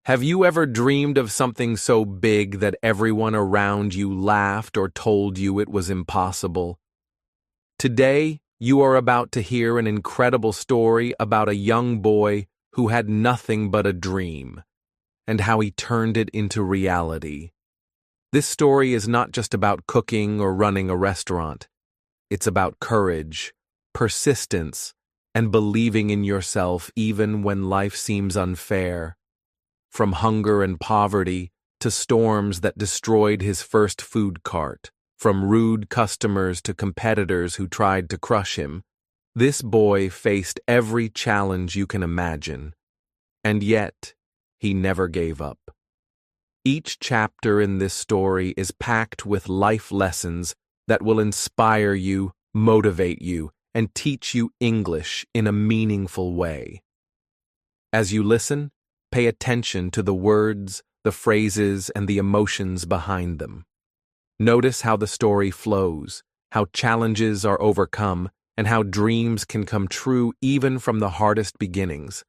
Have you ever dreamed of something so big that everyone around you laughed or told you it was impossible? Today, you are about to hear an incredible story about a young boy who had nothing but a dream, and how he turned it into reality. This story is not just about cooking or running a restaurant. It's about courage, persistence, and believing in yourself even when life seems unfair. From hunger and poverty to storms that destroyed his first food cart, from rude customers to competitors who tried to crush him, this boy faced every challenge you can imagine. And yet, he never gave up. Each chapter in this story is packed with life lessons that will inspire you, motivate you, and teach you English in a meaningful way. As you listen, pay attention to the words, the phrases, and the emotions behind them. Notice how the story flows, how challenges are overcome, and how dreams can come true even from the hardest beginnings.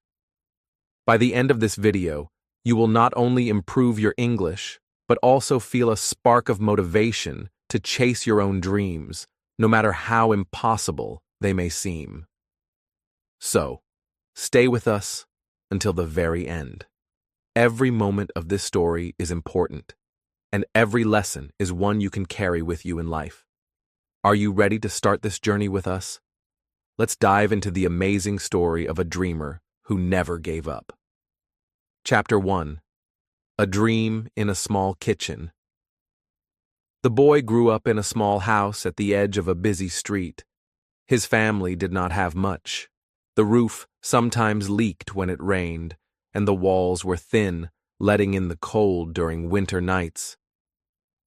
By the end of this video, you will not only improve your English, but also feel a spark of motivation to chase your own dreams, no matter how impossible they may seem. So, stay with us until the very end. Every moment of this story is important, and every lesson is one you can carry with you in life. Are you ready to start this journey with us? Let's dive into the amazing story of a dreamer who never gave up. Chapter 1. A Dream in a Small Kitchen. The boy grew up in a small house at the edge of a busy street. His family did not have much. The roof sometimes leaked when it rained, and the walls were thin, letting in the cold during winter nights.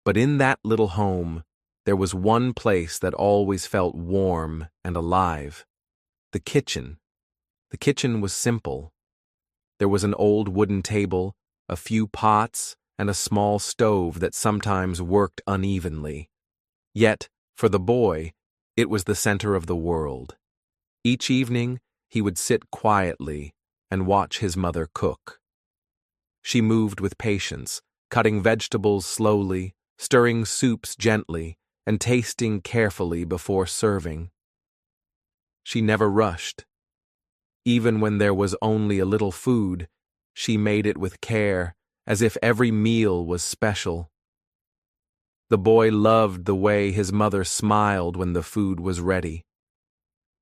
But in that little home, there was one place that always felt warm and alive: the kitchen. The kitchen was simple. There was an old wooden table, a few pots, and a small stove that sometimes worked unevenly. Yet, for the boy, it was the center of the world. Each evening, he would sit quietly and watch his mother cook. She moved with patience, cutting vegetables slowly, stirring soups gently, and tasting carefully before serving. She never rushed. Even when there was only a little food, she made it with care, as if every meal was special. The boy loved the way his mother smiled when the food was ready.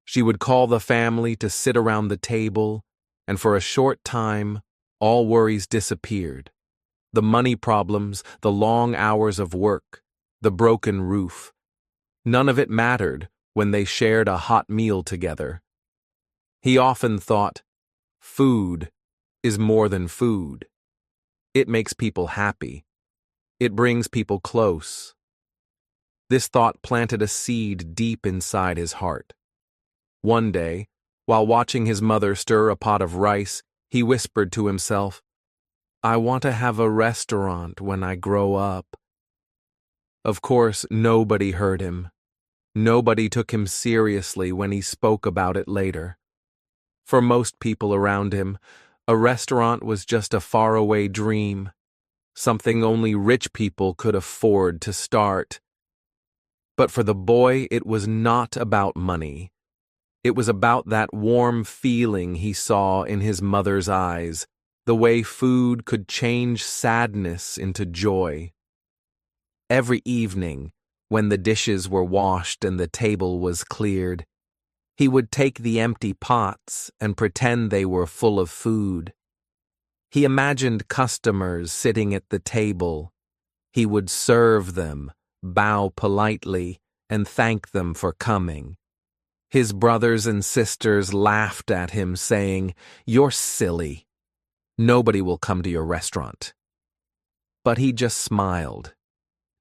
She would call the family to sit around the table, and for a short time, all worries disappeared. The money problems, the long hours of work, the broken roof. None of it mattered when they shared a hot meal together. He often thought, food is more than food. It makes people happy. It brings people close. This thought planted a seed deep inside his heart. One day, while watching his mother stir a pot of rice, he whispered to himself, "I want to have a restaurant when I grow up." Of course, nobody heard him. Nobody took him seriously when he spoke about it later. For most people around him, a restaurant was just a faraway dream, something only rich people could afford to start. But for the boy, it was not about money. It was about that warm feeling he saw in his mother's eyes, the way food could change sadness into joy. Every evening, when the dishes were washed and the table was cleared, he would take the empty pots and pretend they were full of food. He imagined customers sitting at the table. He would serve them, bow politely, and thank them for coming. His brothers and sisters laughed at him, saying, "You're silly. Nobody will come to your restaurant." But he just smiled,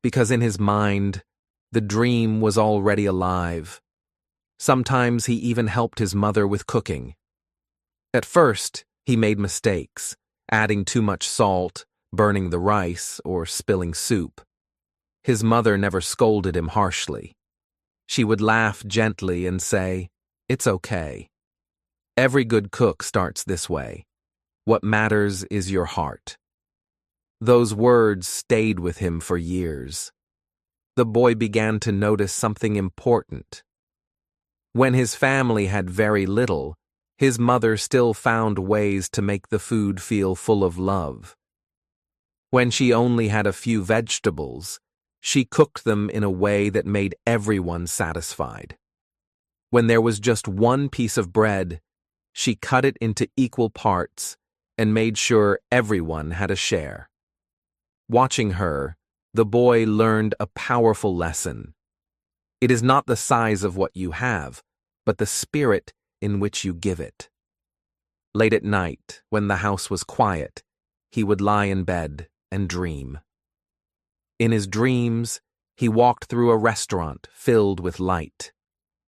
because in his mind, the dream was already alive. Sometimes he even helped his mother with cooking. At first, he made mistakes, adding too much salt, burning the rice, or spilling soup. His mother never scolded him harshly. She would laugh gently and say, "It's okay. Every good cook starts this way." What matters is your heart. Those words stayed with him for years. The boy began to notice something important. When his family had very little, his mother still found ways to make the food feel full of love. When she only had a few vegetables, she cooked them in a way that made everyone satisfied. When there was just one piece of bread, she cut it into equal parts and made sure everyone had a share. Watching her, the boy learned a powerful lesson. It is not the size of what you have, but the spirit in which you give it. Late at night, when the house was quiet, he would lie in bed and dream. In his dreams, he walked through a restaurant filled with light.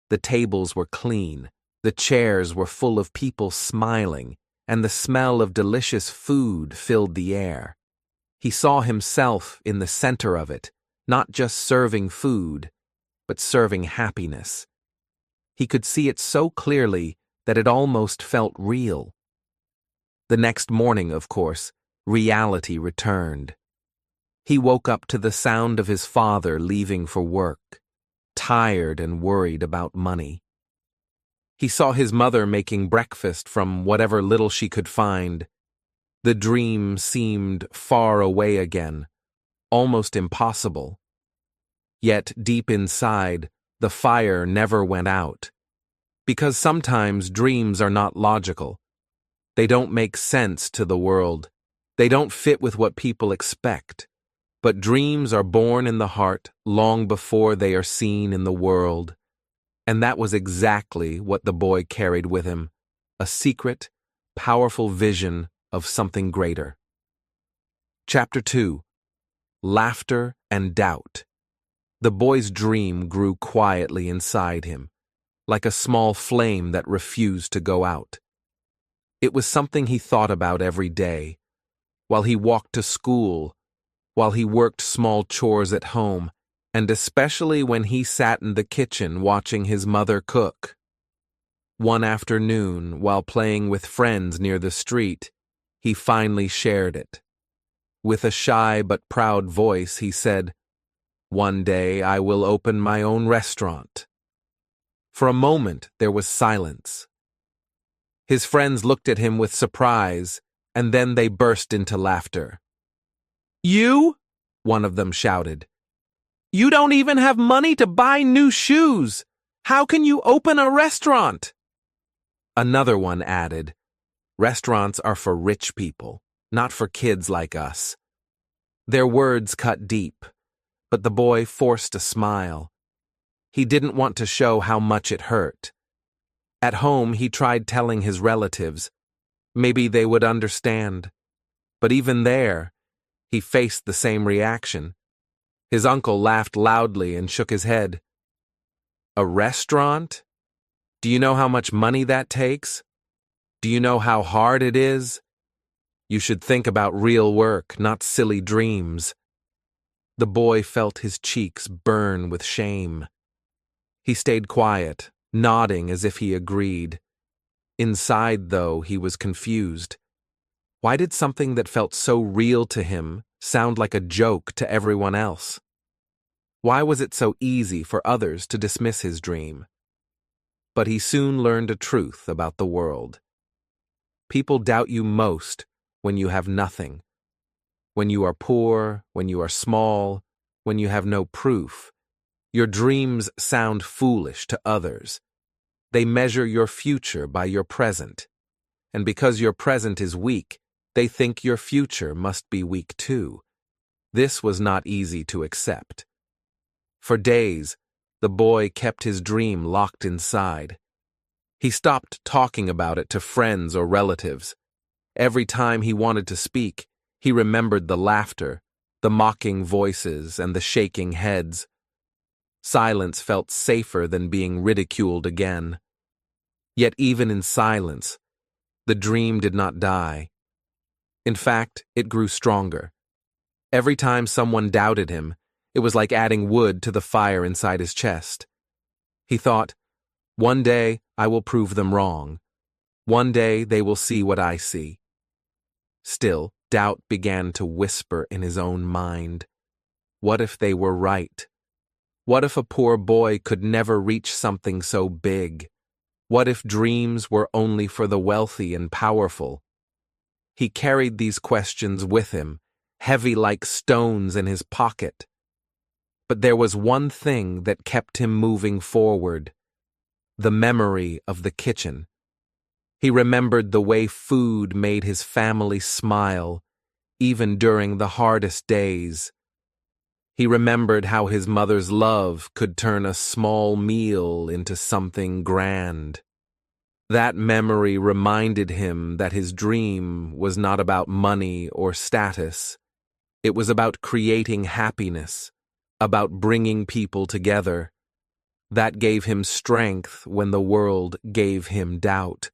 The tables were clean, the chairs were full of people smiling, and the smell of delicious food filled the air. He saw himself in the center of it, not just serving food, but serving happiness. He could see it so clearly that it almost felt real. The next morning, of course, reality returned. He woke up to the sound of his father leaving for work, tired and worried about money. He saw his mother making breakfast from whatever little she could find. The dream seemed far away again, almost impossible. Yet deep inside, the fire never went out. Because sometimes dreams are not logical. They don't make sense to the world. They don't fit with what people expect. But dreams are born in the heart long before they are seen in the world. And that was exactly what the boy carried with him, a secret, powerful vision of something greater. Chapter 2. Laughter and Doubt. The boy's dream grew quietly inside him, like a small flame that refused to go out. It was something he thought about every day, while he walked to school, while he worked small chores at home, and especially when he sat in the kitchen watching his mother cook. One afternoon, while playing with friends near the street, he finally shared it. With a shy but proud voice, he said, "One day I will open my own restaurant." For a moment, there was silence. His friends looked at him with surprise, and then they burst into laughter. "You?" one of them shouted. "You don't even have money to buy new shoes. How can you open a restaurant?" Another one added, "Restaurants are for rich people, not for kids like us." Their words cut deep, but the boy forced a smile. He didn't want to show how much it hurt. At home, he tried telling his relatives. Maybe they would understand. But even there, he faced the same reaction. His uncle laughed loudly and shook his head. "A restaurant? Do you know how much money that takes? Do you know how hard it is? You should think about real work, not silly dreams." The boy felt his cheeks burn with shame. He stayed quiet, nodding as if he agreed. Inside, though, he was confused. Why did something that felt so real to him sound like a joke to everyone else? Why was it so easy for others to dismiss his dream? But he soon learned a truth about the world. People doubt you most when you have nothing. When you are poor, when you are small, when you have no proof. Your dreams sound foolish to others. They measure your future by your present. And because your present is weak, they think your future must be weak too. This was not easy to accept. For days, the boy kept his dream locked inside. He stopped talking about it to friends or relatives. Every time he wanted to speak, he remembered the laughter, the mocking voices, and the shaking heads. Silence felt safer than being ridiculed again. Yet even in silence, the dream did not die. In fact, it grew stronger. Every time someone doubted him, it was like adding wood to the fire inside his chest. He thought, "One day I will prove them wrong. One day they will see what I see." Still, doubt began to whisper in his own mind. What if they were right? What if a poor boy could never reach something so big? What if dreams were only for the wealthy and powerful? He carried these questions with him, heavy like stones in his pocket. But there was one thing that kept him moving forward: the memory of the kitchen. He remembered the way food made his family smile, even during the hardest days. He remembered how his mother's love could turn a small meal into something grand. That memory reminded him that his dream was not about money or status. It was about creating happiness, about bringing people together. That gave him strength when the world gave him doubt.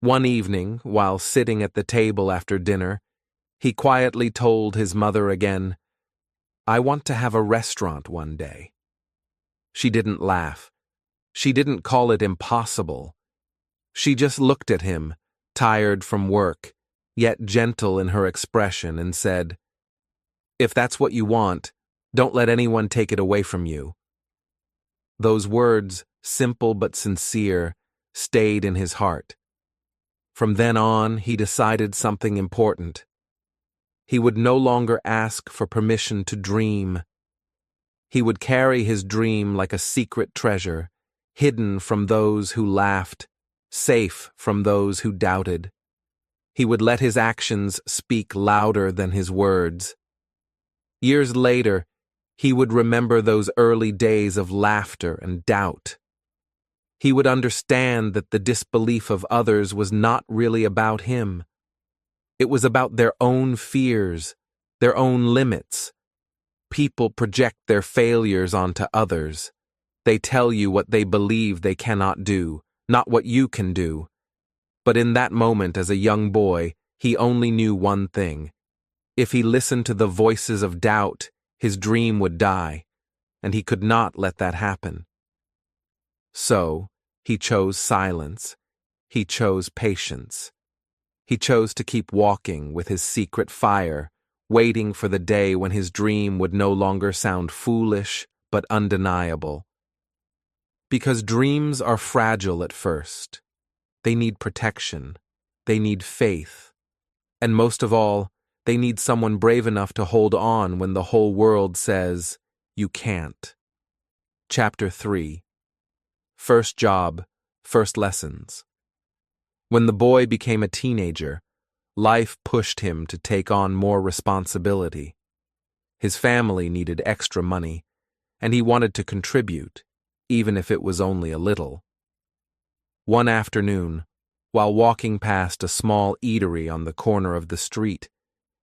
One evening, while sitting at the table after dinner, he quietly told his mother again, "I want to have a restaurant one day." She didn't laugh. She didn't call it impossible. She just looked at him, tired from work, yet gentle in her expression, and said, "If that's what you want, don't let anyone take it away from you." Those words, simple but sincere, stayed in his heart. From then on, he decided something important. He would no longer ask for permission to dream. He would carry his dream like a secret treasure, hidden from those who laughed, safe from those who doubted. He would let his actions speak louder than his words. Years later, he would remember those early days of laughter and doubt. He would understand that the disbelief of others was not really about him. It was about their own fears, their own limits. People project their failures onto others. They tell you what they believe they cannot do, not what you can do. But in that moment, as a young boy, he only knew one thing. If he listened to the voices of doubt, his dream would die, and he could not let that happen. So, he chose silence. He chose patience. He chose to keep walking with his secret fire, waiting for the day when his dream would no longer sound foolish, but undeniable. Because dreams are fragile at first. They need protection. They need faith. And most of all, they need someone brave enough to hold on when the whole world says, "You can't." Chapter 3. First job, first lessons. When the boy became a teenager, life pushed him to take on more responsibility. His family needed extra money, and he wanted to contribute, even if it was only a little. One afternoon, while walking past a small eatery on the corner of the street,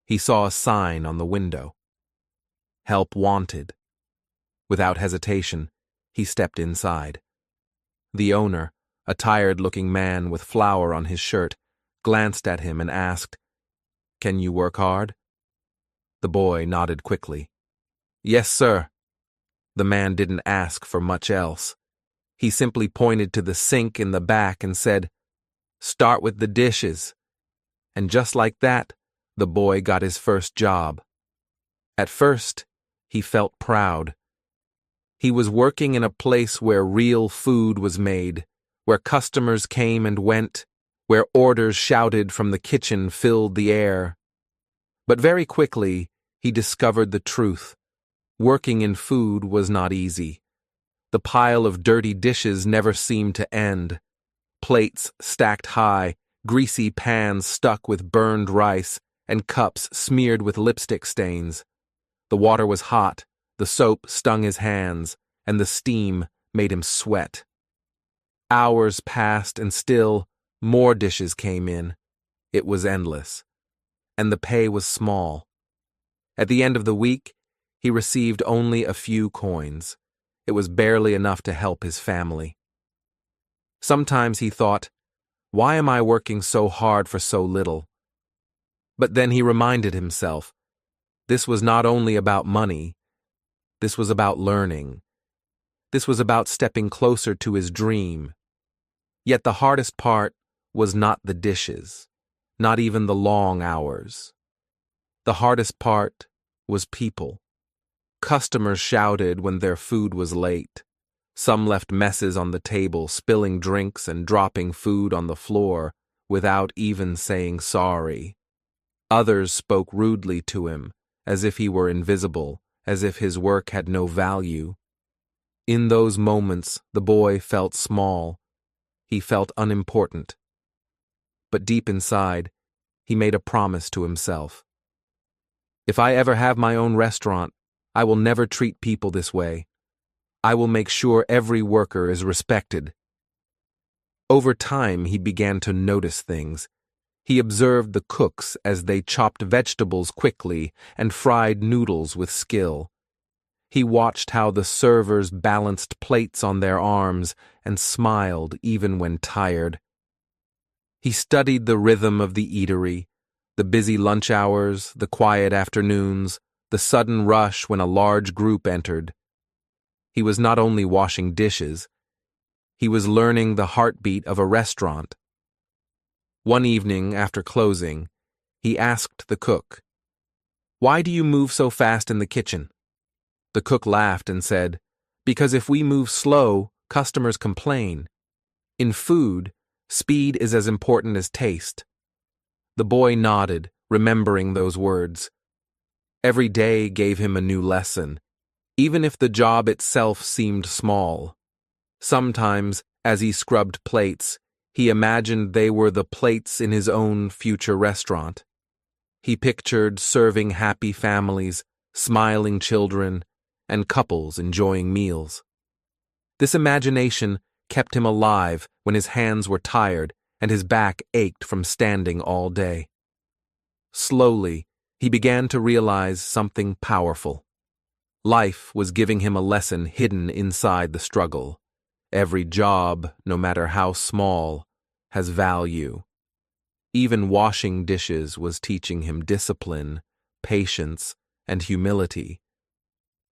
he saw a sign on the window. "Help wanted." Without hesitation, he stepped inside. The owner, a tired-looking man with flour on his shirt, glanced at him and asked, "Can you work hard?" The boy nodded quickly. "Yes, sir." The man didn't ask for much else. He simply pointed to the sink in the back and said, "Start with the dishes." And just like that, the boy got his first job. At first, he felt proud. He was working in a place where real food was made, where customers came and went, where orders shouted from the kitchen filled the air. But very quickly, he discovered the truth. Working in food was not easy. The pile of dirty dishes never seemed to end. Plates stacked high, greasy pans stuck with burned rice, and cups smeared with lipstick stains. The water was hot, the soap stung his hands, and the steam made him sweat. Hours passed and still more dishes came in. It was endless. And the pay was small. At the end of the week, he received only a few coins. It was barely enough to help his family. Sometimes he thought, "Why am I working so hard for so little?" But then he reminded himself, this was not only about money, this was about learning. This was about stepping closer to his dream. Yet the hardest part was not the dishes. not even the long hours. The hardest part was people. Customers shouted when their food was late. Some left messes on the table, spilling drinks and dropping food on the floor without even saying sorry. Others spoke rudely to him, as if he were invisible, as if his work had no value. In those moments, the boy felt small. He felt unimportant. But deep inside, he made a promise to himself. If I ever have my own restaurant, I will never treat people this way. I will make sure every worker is respected. Over time, he began to notice things. He observed the cooks as they chopped vegetables quickly and fried noodles with skill. He watched how the servers balanced plates on their arms and smiled even when tired. He studied the rhythm of the eatery, the busy lunch hours, the quiet afternoons, the sudden rush when a large group entered. He was not only washing dishes, he was learning the heartbeat of a restaurant. One evening, after closing, he asked the cook, "Why do you move so fast in the kitchen?" The cook laughed and said, "Because if we move slow, customers complain. In food, speed is as important as taste." The boy nodded, remembering those words. Every day gave him a new lesson, even if the job itself seemed small. Sometimes, as he scrubbed plates, he imagined they were the plates in his own future restaurant. He pictured serving happy families, smiling children, and couples enjoying meals. This imagination kept him alive when his hands were tired and his back ached from standing all day. Slowly, he began to realize something powerful. Life was giving him a lesson hidden inside the struggle. Every job, no matter how small, has value. Even washing dishes was teaching him discipline, patience, and humility.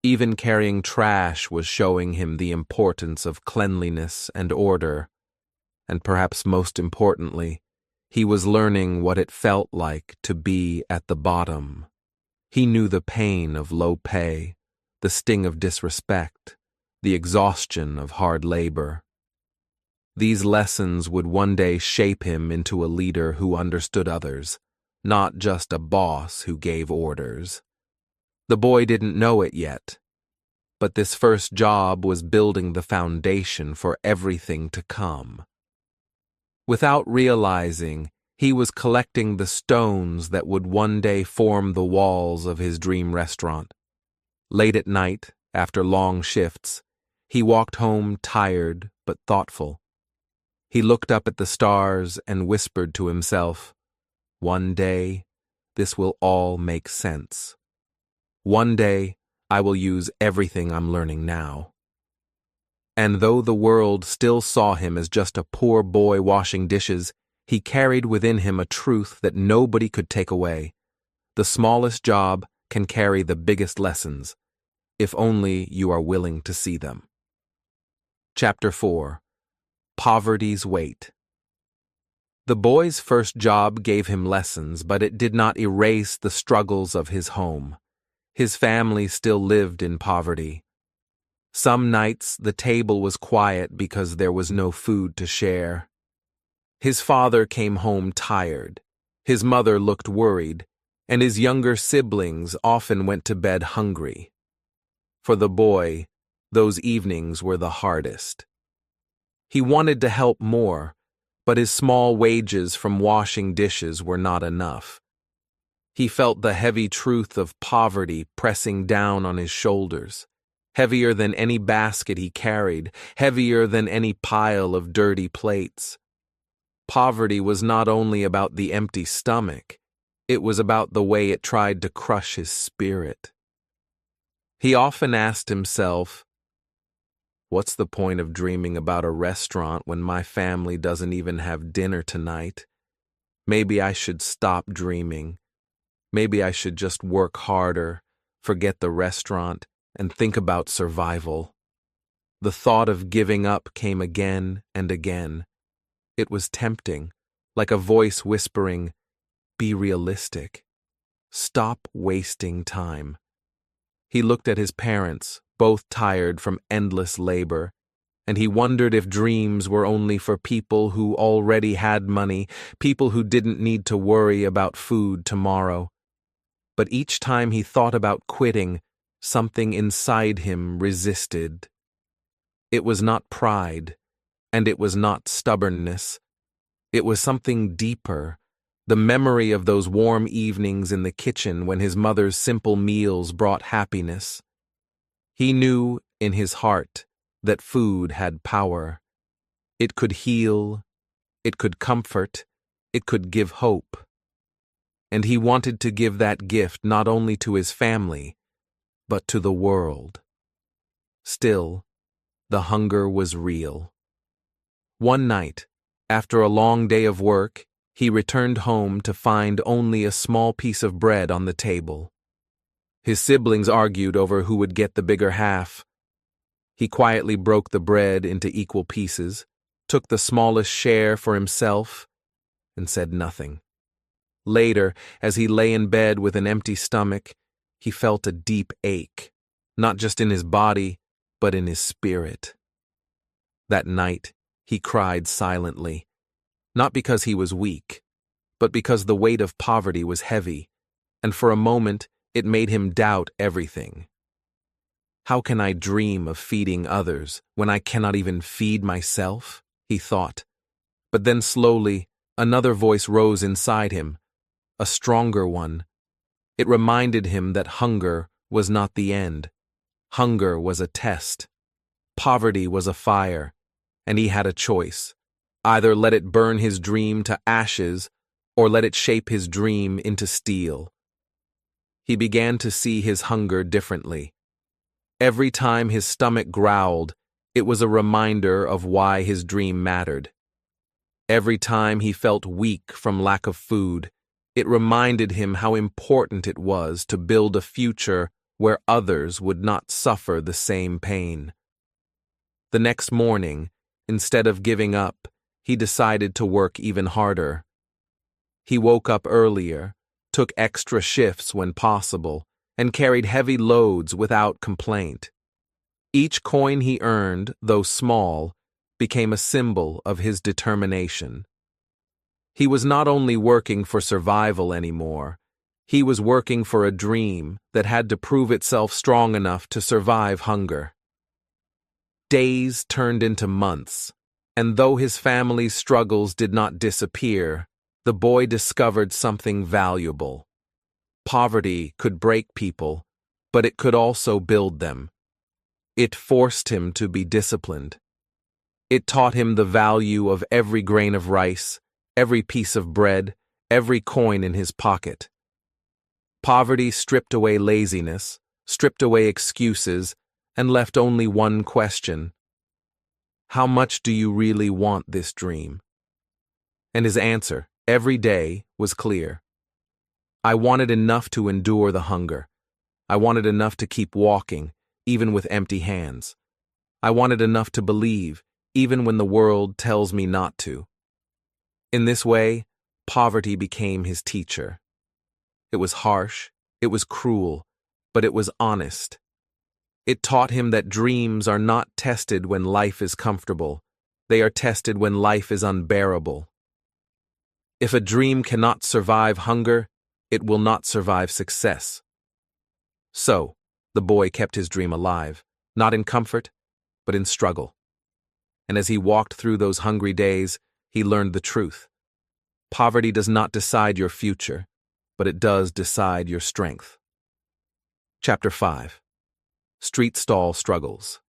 Even carrying trash was showing him the importance of cleanliness and order. And perhaps most importantly, he was learning what it felt like to be at the bottom. He knew the pain of low pay, the sting of disrespect, the exhaustion of hard labor. These lessons would one day shape him into a leader who understood others, not just a boss who gave orders. The boy didn't know it yet, but this first job was building the foundation for everything to come. Without realizing, he was collecting the stones that would one day form the walls of his dream restaurant. Late at night, after long shifts, he walked home tired but thoughtful. He looked up at the stars and whispered to himself, "One day, this will all make sense. One day, I will use everything I'm learning now." And though the world still saw him as just a poor boy washing dishes, he carried within him a truth that nobody could take away. The smallest job can carry the biggest lessons, if only you are willing to see them. Chapter 4. Poverty's Weight. The boy's first job gave him lessons, but it did not erase the struggles of his home. His family still lived in poverty. Some nights the table was quiet because there was no food to share. His father came home tired, his mother looked worried, and his younger siblings often went to bed hungry. For the boy, those evenings were the hardest. He wanted to help more, but his small wages from washing dishes were not enough. He felt the heavy truth of poverty pressing down on his shoulders, heavier than any basket he carried, heavier than any pile of dirty plates. Poverty was not only about the empty stomach, it was about the way it tried to crush his spirit. He often asked himself, "What's the point of dreaming about a restaurant when my family doesn't even have dinner tonight? Maybe I should stop dreaming. Maybe I should just work harder, forget the restaurant, and think about survival." The thought of giving up came again and again. It was tempting, like a voice whispering, Be realistic. Stop wasting time. He looked at his parents, both tired from endless labor, and he wondered if dreams were only for people who already had money, people who didn't need to worry about food tomorrow. But each time he thought about quitting, something inside him resisted. It was not pride, and it was not stubbornness. It was something deeper, the memory of those warm evenings in the kitchen when his mother's simple meals brought happiness. He knew in his heart that food had power. It could heal, it could comfort, it could give hope. And he wanted to give that gift not only to his family, but to the world. Still, the hunger was real. One night, after a long day of work, he returned home to find only a small piece of bread on the table. His siblings argued over who would get the bigger half. He quietly broke the bread into equal pieces, took the smallest share for himself, and said nothing. Later, as he lay in bed with an empty stomach, he felt a deep ache, not just in his body, but in his spirit. That night, he cried silently, not because he was weak, but because the weight of poverty was heavy, and for a moment it made him doubt everything. How can I dream of feeding others when I cannot even feed myself? He thought. But then slowly, another voice rose inside him, a stronger one. It reminded him that hunger was not the end. Hunger was a test. Poverty was a fire, and he had a choice. Either let it burn his dream to ashes, or let it shape his dream into steel. He began to see his hunger differently. Every time his stomach growled, it was a reminder of why his dream mattered. Every time he felt weak from lack of food, it reminded him how important it was to build a future where others would not suffer the same pain. The next morning, instead of giving up, he decided to work even harder. He woke up earlier, took extra shifts when possible, and carried heavy loads without complaint. Each coin he earned, though small, became a symbol of his determination. He was not only working for survival anymore, he was working for a dream that had to prove itself strong enough to survive hunger. Days turned into months, and though his family's struggles did not disappear, the boy discovered something valuable. Poverty could break people, but it could also build them. It forced him to be disciplined. It taught him the value of every grain of rice, every piece of bread, every coin in his pocket. Poverty stripped away laziness, stripped away excuses, and left only one question. How much do you really want this dream? And his answer, every day, was clear. I wanted enough to endure the hunger. I wanted enough to keep walking, even with empty hands. I wanted enough to believe, even when the world tells me not to. In this way, poverty became his teacher. It was harsh, it was cruel, but it was honest. It taught him that dreams are not tested when life is comfortable. They are tested when life is unbearable. If a dream cannot survive hunger, it will not survive success. So, the boy kept his dream alive, not in comfort, but in struggle. And as he walked through those hungry days, he learned the truth. Poverty does not decide your future, but it does decide your strength. Chapter 5. Street Stall Struggles.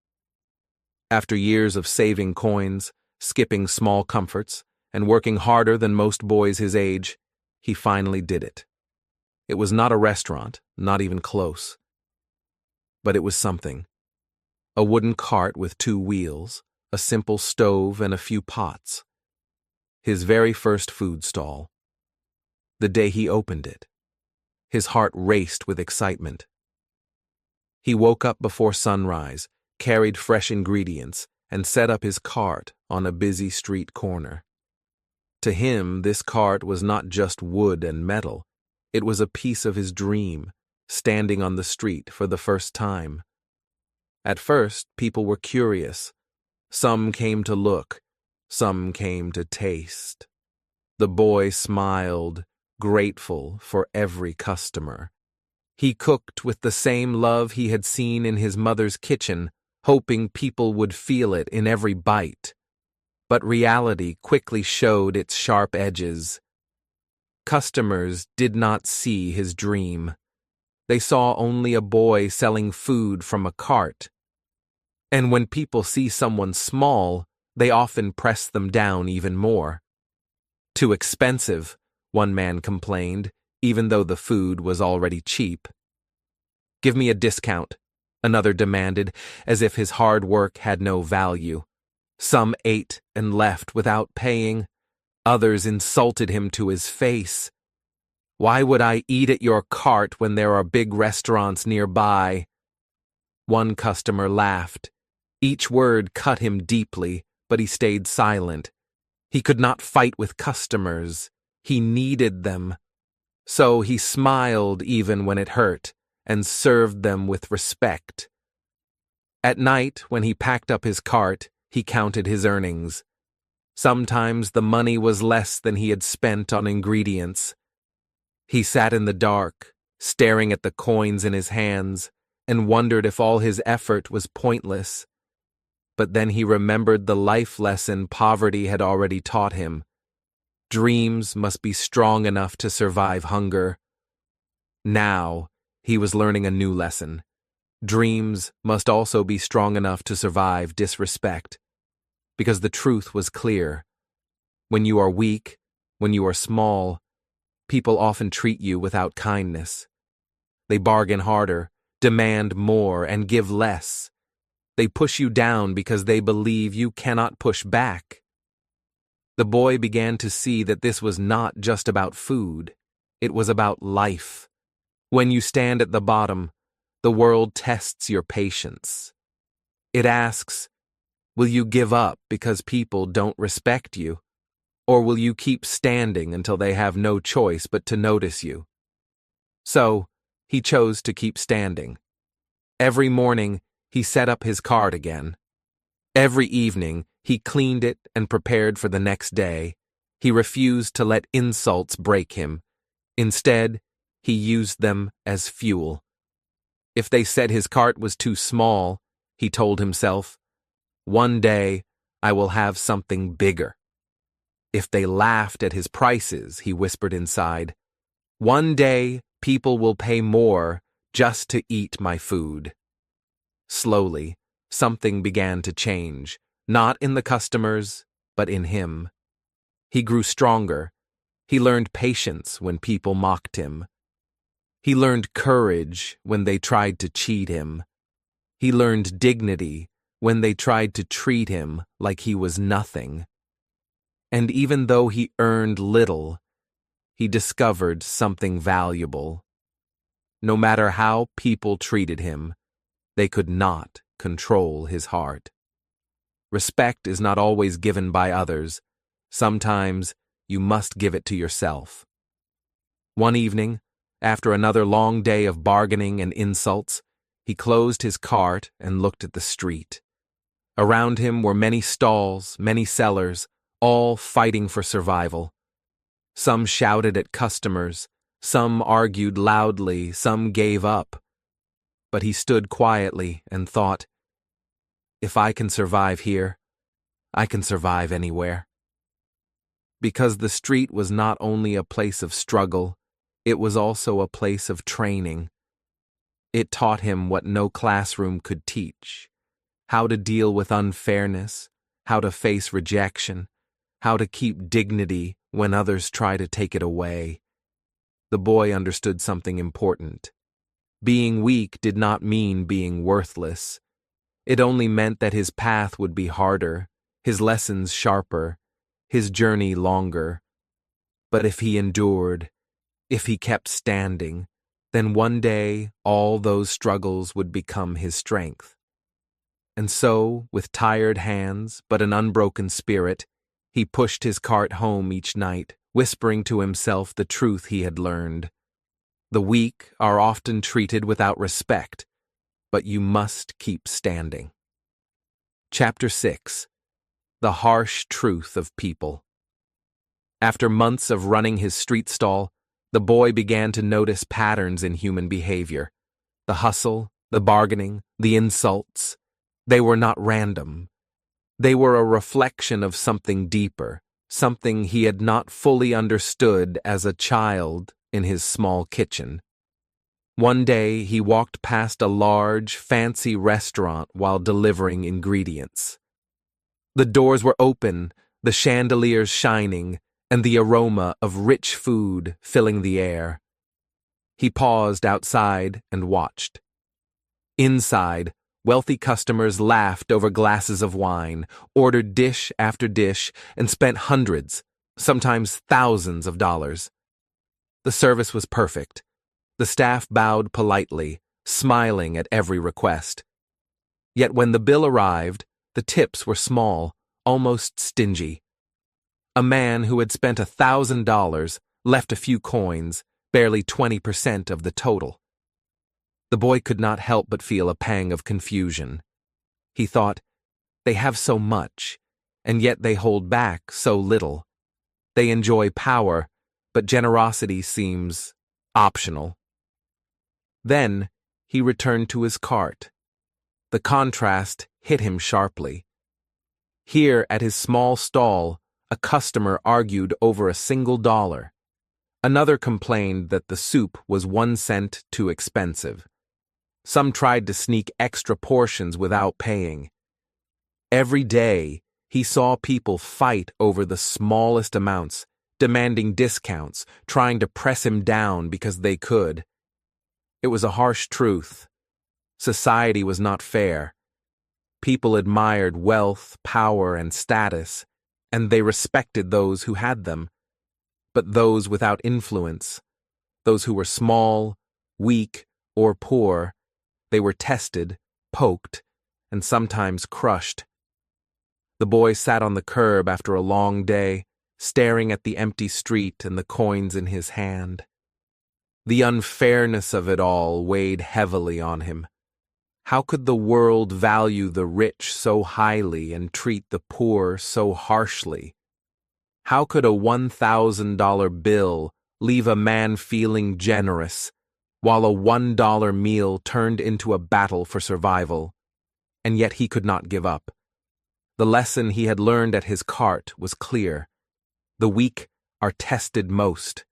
After years of saving coins, skipping small comforts, and working harder than most boys his age, he finally did it. It was not a restaurant, not even close. But it was something. A wooden cart with 2 wheels, a simple stove, and a few pots. His very first food stall. The day he opened it, his heart raced with excitement. He woke up before sunrise, carried fresh ingredients, and set up his cart on a busy street corner. To him, this cart was not just wood and metal. It was a piece of his dream, standing on the street for the first time. At first, people were curious. Some came to look, some came to taste. The boy smiled, grateful for every customer. He cooked with the same love he had seen in his mother's kitchen, hoping people would feel it in every bite. But reality quickly showed its sharp edges. Customers did not see his dream. They saw only a boy selling food from a cart. And when people see someone small, they often press them down even more. Too expensive, one man complained, even though the food was already cheap. Give me a discount, another demanded, as if his hard work had no value. Some ate and left without paying. Others insulted him to his face. Why would I eat at your cart when there are big restaurants nearby? One customer laughed. Each word cut him deeply, but he stayed silent. He could not fight with customers. He needed them. So he smiled even when it hurt, and served them with respect. At night, when he packed up his cart, he counted his earnings. Sometimes the money was less than he had spent on ingredients. He sat in the dark, staring at the coins in his hands, and wondered if all his effort was pointless. But then he remembered the life lesson poverty had already taught him. Dreams must be strong enough to survive hunger. Now, he was learning a new lesson. Dreams must also be strong enough to survive disrespect. Because the truth was clear. When you are weak, when you are small, people often treat you without kindness. They bargain harder, demand more, and give less. They push you down because they believe you cannot push back. The boy began to see that this was not just about food. It was about life. When you stand at the bottom, the world tests your patience. It asks, will you give up because people don't respect you? Or will you keep standing until they have no choice but to notice you? So, he chose to keep standing. Every morning, he set up his cart again. Every evening, he cleaned it and prepared for the next day. He refused to let insults break him. Instead, he used them as fuel. If they said his cart was too small, he told himself, one day I will have something bigger. If they laughed at his prices, he whispered inside, one day people will pay more just to eat my food. Slowly, something began to change, not in the customers, but in him. He grew stronger. He learned patience when people mocked him. He learned courage when they tried to cheat him. He learned dignity when they tried to treat him like he was nothing. And even though he earned little, he discovered something valuable. No matter how people treated him, they could not control his heart. Respect is not always given by others. Sometimes you must give it to yourself. One evening, after another long day of bargaining and insults, he closed his cart and looked at the street. Around him were many stalls, many sellers, all fighting for survival. Some shouted at customers, some argued loudly, some gave up. But he stood quietly and thought, if I can survive here, I can survive anywhere. Because the street was not only a place of struggle, it was also a place of training. It taught him what no classroom could teach: how to deal with unfairness, how to face rejection, how to keep dignity when others try to take it away. The boy understood something important. Being weak did not mean being worthless. It only meant that his path would be harder, his lessons sharper, his journey longer. But if he endured, if he kept standing, then one day all those struggles would become his strength. And so, with tired hands but an unbroken spirit, He pushed his cart home each night, whispering to himself the truth he had learned. The weak are often treated without respect, but you must keep standing. Chapter 6. The Harsh Truth of People. After months of running his street stall, the boy began to notice patterns in human behavior. The hustle, the bargaining, the insults. They were not random. They were a reflection of something deeper, something he had not fully understood as a child in his small kitchen. One day he walked past a large, fancy restaurant while delivering ingredients. The doors were open, the chandeliers shining, and the aroma of rich food filling the air. He paused outside and watched. Inside, wealthy customers laughed over glasses of wine, ordered dish after dish, and spent hundreds, sometimes thousands of dollars. The service was perfect. The staff bowed politely, smiling at every request. Yet when the bill arrived, the tips were small, almost stingy. A man who had spent $1,000 left a few coins, barely 20% of the total. The boy could not help but feel a pang of confusion. He thought, they have so much, and yet they hold back so little. They enjoy power, but generosity seems optional. Then he returned to his cart. The contrast hit him sharply. Here at his small stall, a customer argued over a single dollar. Another complained that the soup was 1 cent too expensive. Some tried to sneak extra portions without paying. Every day, he saw people fight over the smallest amounts, demanding discounts, trying to press him down because they could. It was a harsh truth. Society was not fair. People admired wealth, power, and status, and they respected those who had them. But those without influence, those who were small, weak, or poor, they were tested, poked, and sometimes crushed. The boy sat on the curb after a long day, staring at the empty street and the coins in his hand. The unfairness of it all weighed heavily on him. How could the world value the rich so highly and treat the poor so harshly? How could a $1,000 bill leave a man feeling generous, while a $1 meal turned into a battle for survival? And yet he could not give up. The lesson he had learned at his cart was clear. The weak are tested most.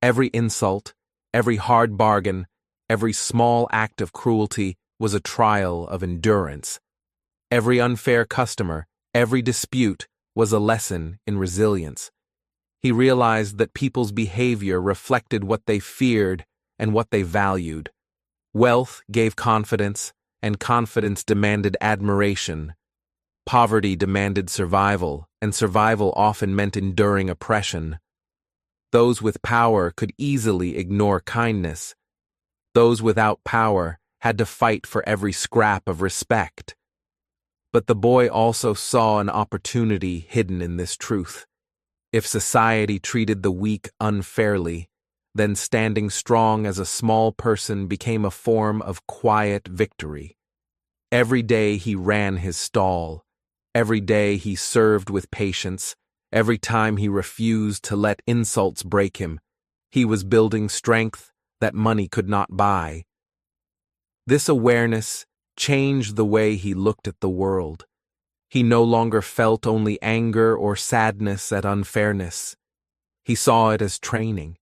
Every insult, every hard bargain, every small act of cruelty was a trial of endurance. Every unfair customer, every dispute was a lesson in resilience. He realized that people's behavior reflected what they feared and what they valued. Wealth gave confidence, and confidence demanded admiration. Poverty demanded survival, and survival often meant enduring oppression. Those with power could easily ignore kindness. Those without power had to fight for every scrap of respect. But the boy also saw an opportunity hidden in this truth. If society treated the weak unfairly, then standing strong as a small person became a form of quiet victory. Every day he ran his stall. Every day he served with patience. Every time he refused to let insults break him, he was building strength that money could not buy. This awareness changed the way he looked at the world. He no longer felt only anger or sadness at unfairness. He saw it as training.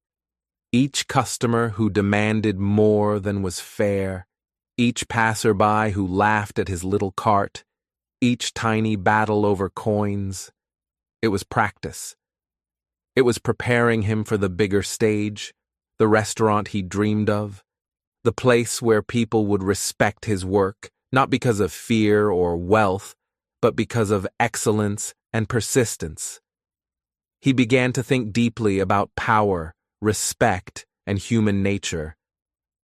Each customer who demanded more than was fair, each passerby who laughed at his little cart, each tiny battle over coins, it was practice. It was preparing him for the bigger stage, the restaurant he dreamed of, the place where people would respect his work, not because of fear or wealth, but because of excellence and persistence. He began to think deeply about power, respect, and human nature.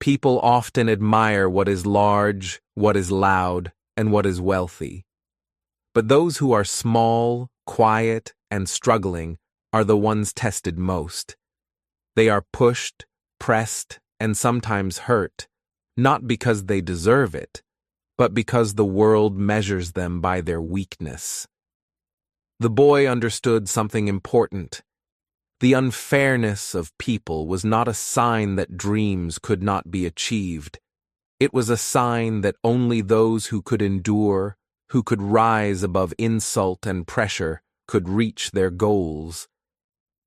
People often admire what is large, what is loud, and what is wealthy. But those who are small, quiet and struggling, are the ones tested most. They are pushed, pressed, and sometimes hurt, not because they deserve it, but because the world measures them by their weakness. The boy understood something important. The unfairness of people was not a sign that dreams could not be achieved. It was a sign that only those who could endure, who could rise above insult and pressure, could reach their goals.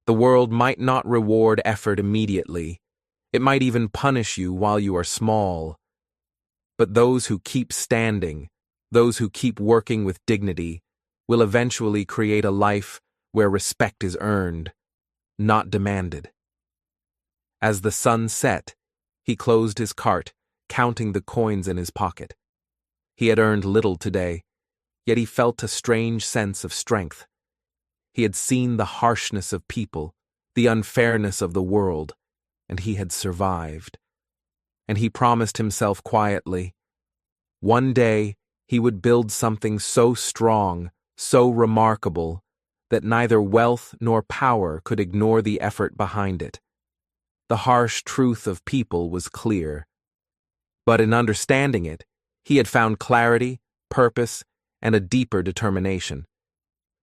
The world might not reward effort immediately. It might even punish you while you are small. But those who keep standing, those who keep working with dignity, will eventually create a life where respect is earned, not demanded. As the sun set, he closed his cart, counting the coins in his pocket. He had earned little today, yet he felt a strange sense of strength. He had seen the harshness of people, the unfairness of the world, and he had survived. And he promised himself quietly, one day he would build something so strong, so remarkable, that neither wealth nor power could ignore the effort behind it. The harsh truth of people was clear. But in understanding it, he had found clarity, purpose, and a deeper determination.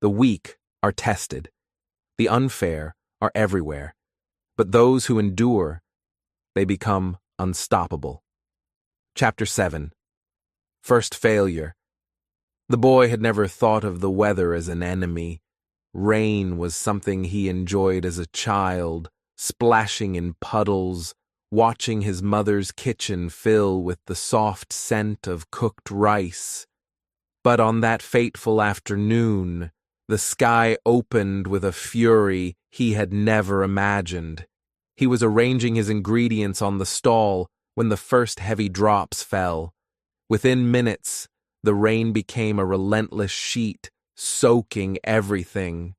The weak are tested. The unfair are everywhere. But those who endure, they become unstoppable. Chapter 7. First Failure. The boy had never thought of the weather as an enemy. Rain was something he enjoyed as a child, splashing in puddles, watching his mother's kitchen fill with the soft scent of cooked rice. But on that fateful afternoon, the sky opened with a fury he had never imagined. He was arranging his ingredients on the stall when the first heavy drops fell. Within minutes, the rain became a relentless sheet, soaking everything.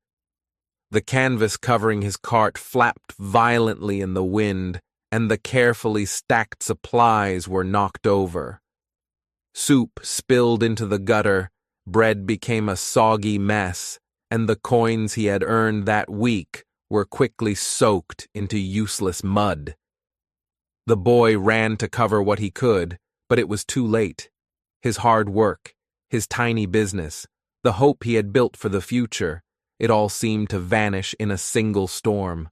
The canvas covering his cart flapped violently in the wind, and the carefully stacked supplies were knocked over. Soup spilled into the gutter, bread became a soggy mess, and the coins he had earned that week were quickly soaked into useless mud. The boy ran to cover what he could, but it was too late. His hard work, his tiny business, the hope he had built for the future, it all seemed to vanish in a single storm.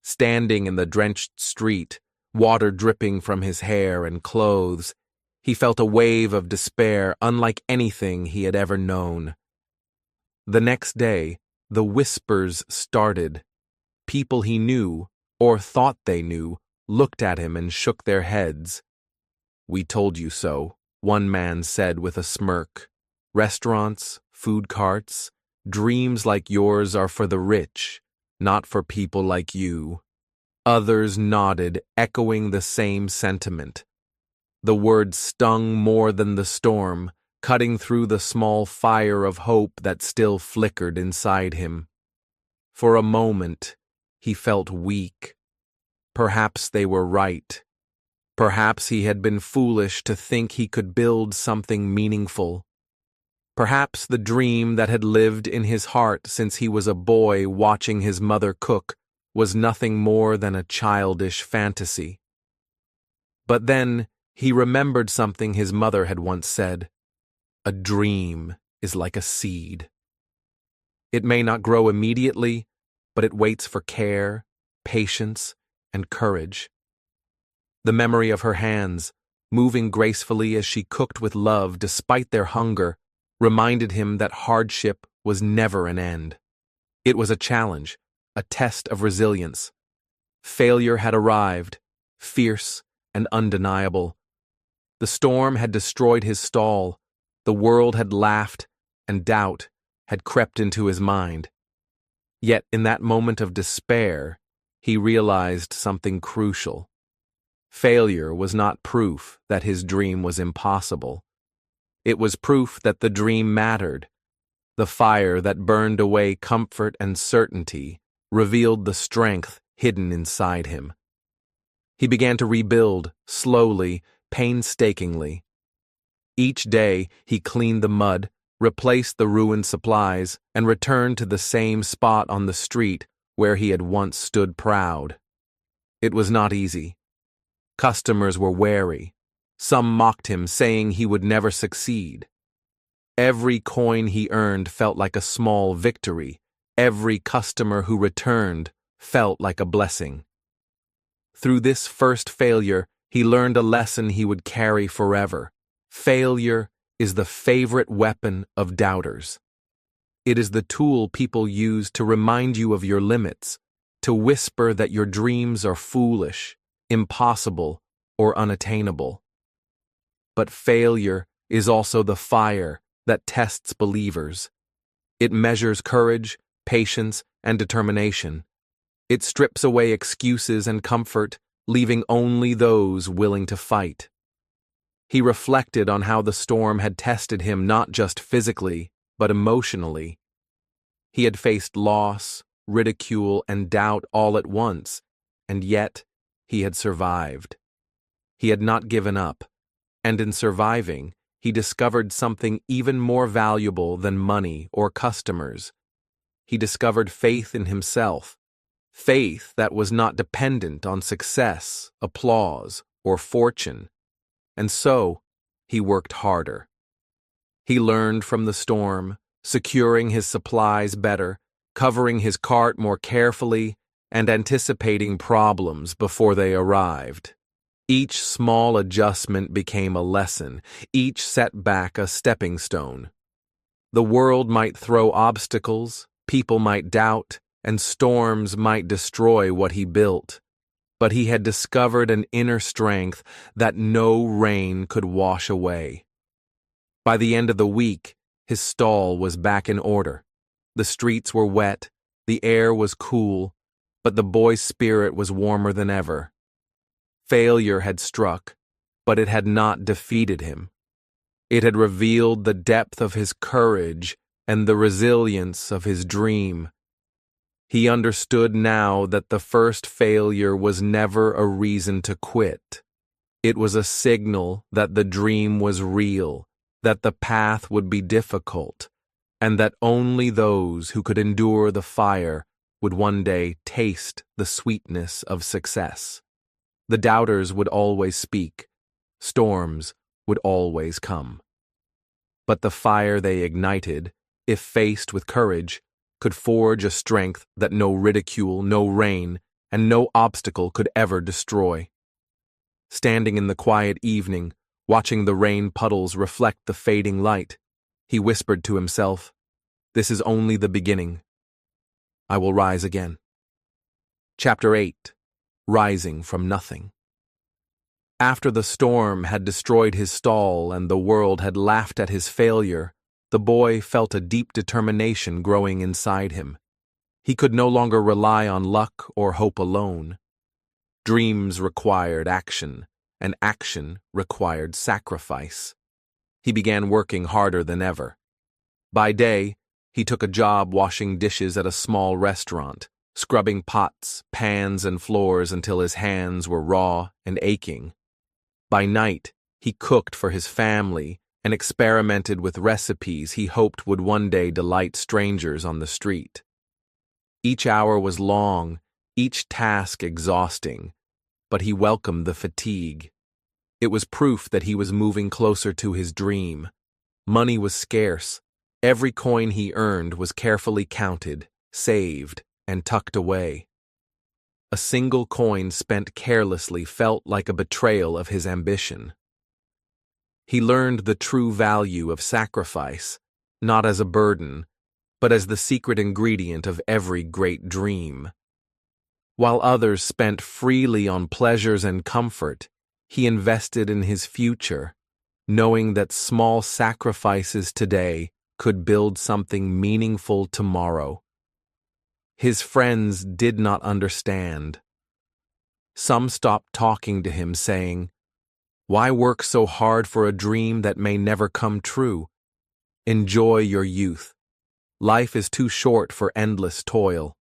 Standing in the drenched street, water dripping from his hair and clothes, he felt a wave of despair unlike anything he had ever known. The next day, the whispers started. People he knew, or thought they knew, looked at him and shook their heads. "We told you so," one man said with a smirk. "Restaurants, food carts, dreams like yours are for the rich, not for people like you." Others nodded, echoing the same sentiment. The words stung more than the storm, cutting through the small fire of hope that still flickered inside him. For a moment, he felt weak. Perhaps they were right. Perhaps he had been foolish to think he could build something meaningful. Perhaps the dream that had lived in his heart since he was a boy watching his mother cook was nothing more than a childish fantasy. But then he remembered something his mother had once said. A dream is like a seed. It may not grow immediately, but it waits for care, patience, and courage. The memory of her hands, moving gracefully as she cooked with love despite their hunger, reminded him that hardship was never an end. It was a challenge, a test of resilience. Failure had arrived, fierce and undeniable. The storm had destroyed his stall, the world had laughed, and doubt had crept into his mind. Yet in that moment of despair, he realized something crucial. Failure was not proof that his dream was impossible. It was proof that the dream mattered. The fire that burned away comfort and certainty revealed the strength hidden inside him. He began to rebuild, slowly, painstakingly. Each day he cleaned the mud, replaced the ruined supplies, and returned to the same spot on the street where he had once stood proud. It was not easy. Customers were wary. Some mocked him, saying he would never succeed. Every coin he earned felt like a small victory. Every customer who returned felt like a blessing. Through this first failure, he learned a lesson he would carry forever. Failure is the favorite weapon of doubters. It is the tool people use to remind you of your limits, to whisper that your dreams are foolish, impossible, or unattainable. But failure is also the fire that tests believers. It measures courage, patience, and determination. It strips away excuses and comfort, leaving only those willing to fight. He reflected on how the storm had tested him not just physically, but emotionally. He had faced loss, ridicule, and doubt all at once, and yet he had survived. He had not given up, and in surviving, he discovered something even more valuable than money or customers. He discovered faith in himself, faith that was not dependent on success, applause, or fortune. And so, he worked harder. He learned from the storm, securing his supplies better, covering his cart more carefully, and anticipating problems before they arrived. Each small adjustment became a lesson, each setback a stepping stone. The world might throw obstacles, people might doubt, and storms might destroy what he built. But he had discovered an inner strength that no rain could wash away. By the end of the week, his stall was back in order. The streets were wet, the air was cool, but the boy's spirit was warmer than ever. Failure had struck, but it had not defeated him. It had revealed the depth of his courage and the resilience of his dream. He understood now that the first failure was never a reason to quit. It was a signal that the dream was real, that the path would be difficult, and that only those who could endure the fire would one day taste the sweetness of success. The doubters would always speak, storms would always come. But the fire they ignited, if faced with courage, could forge a strength that no ridicule, no rain, and no obstacle could ever destroy. Standing in the quiet evening, watching the rain puddles reflect the fading light, he whispered to himself, "This is only the beginning. I will rise again." Chapter 8. Rising from Nothing. After the storm had destroyed his stall and the world had laughed at his failure, the boy felt a deep determination growing inside him. He could no longer rely on luck or hope alone. Dreams required action, and action required sacrifice. He began working harder than ever. By day, he took a job washing dishes at a small restaurant, scrubbing pots, pans, and floors until his hands were raw and aching. By night, he cooked for his family and experimented with recipes he hoped would one day delight strangers on the street. Each hour was long, each task exhausting, but he welcomed the fatigue. It was proof that he was moving closer to his dream. Money was scarce. Every coin he earned was carefully counted, saved, and tucked away. A single coin spent carelessly felt like a betrayal of his ambition. He learned the true value of sacrifice, not as a burden, but as the secret ingredient of every great dream. While others spent freely on pleasures and comfort, he invested in his future, knowing that small sacrifices today could build something meaningful tomorrow. His friends did not understand. Some stopped talking to him, saying, "Why work so hard for a dream that may never come true? Enjoy your youth. Life is too short for endless toil."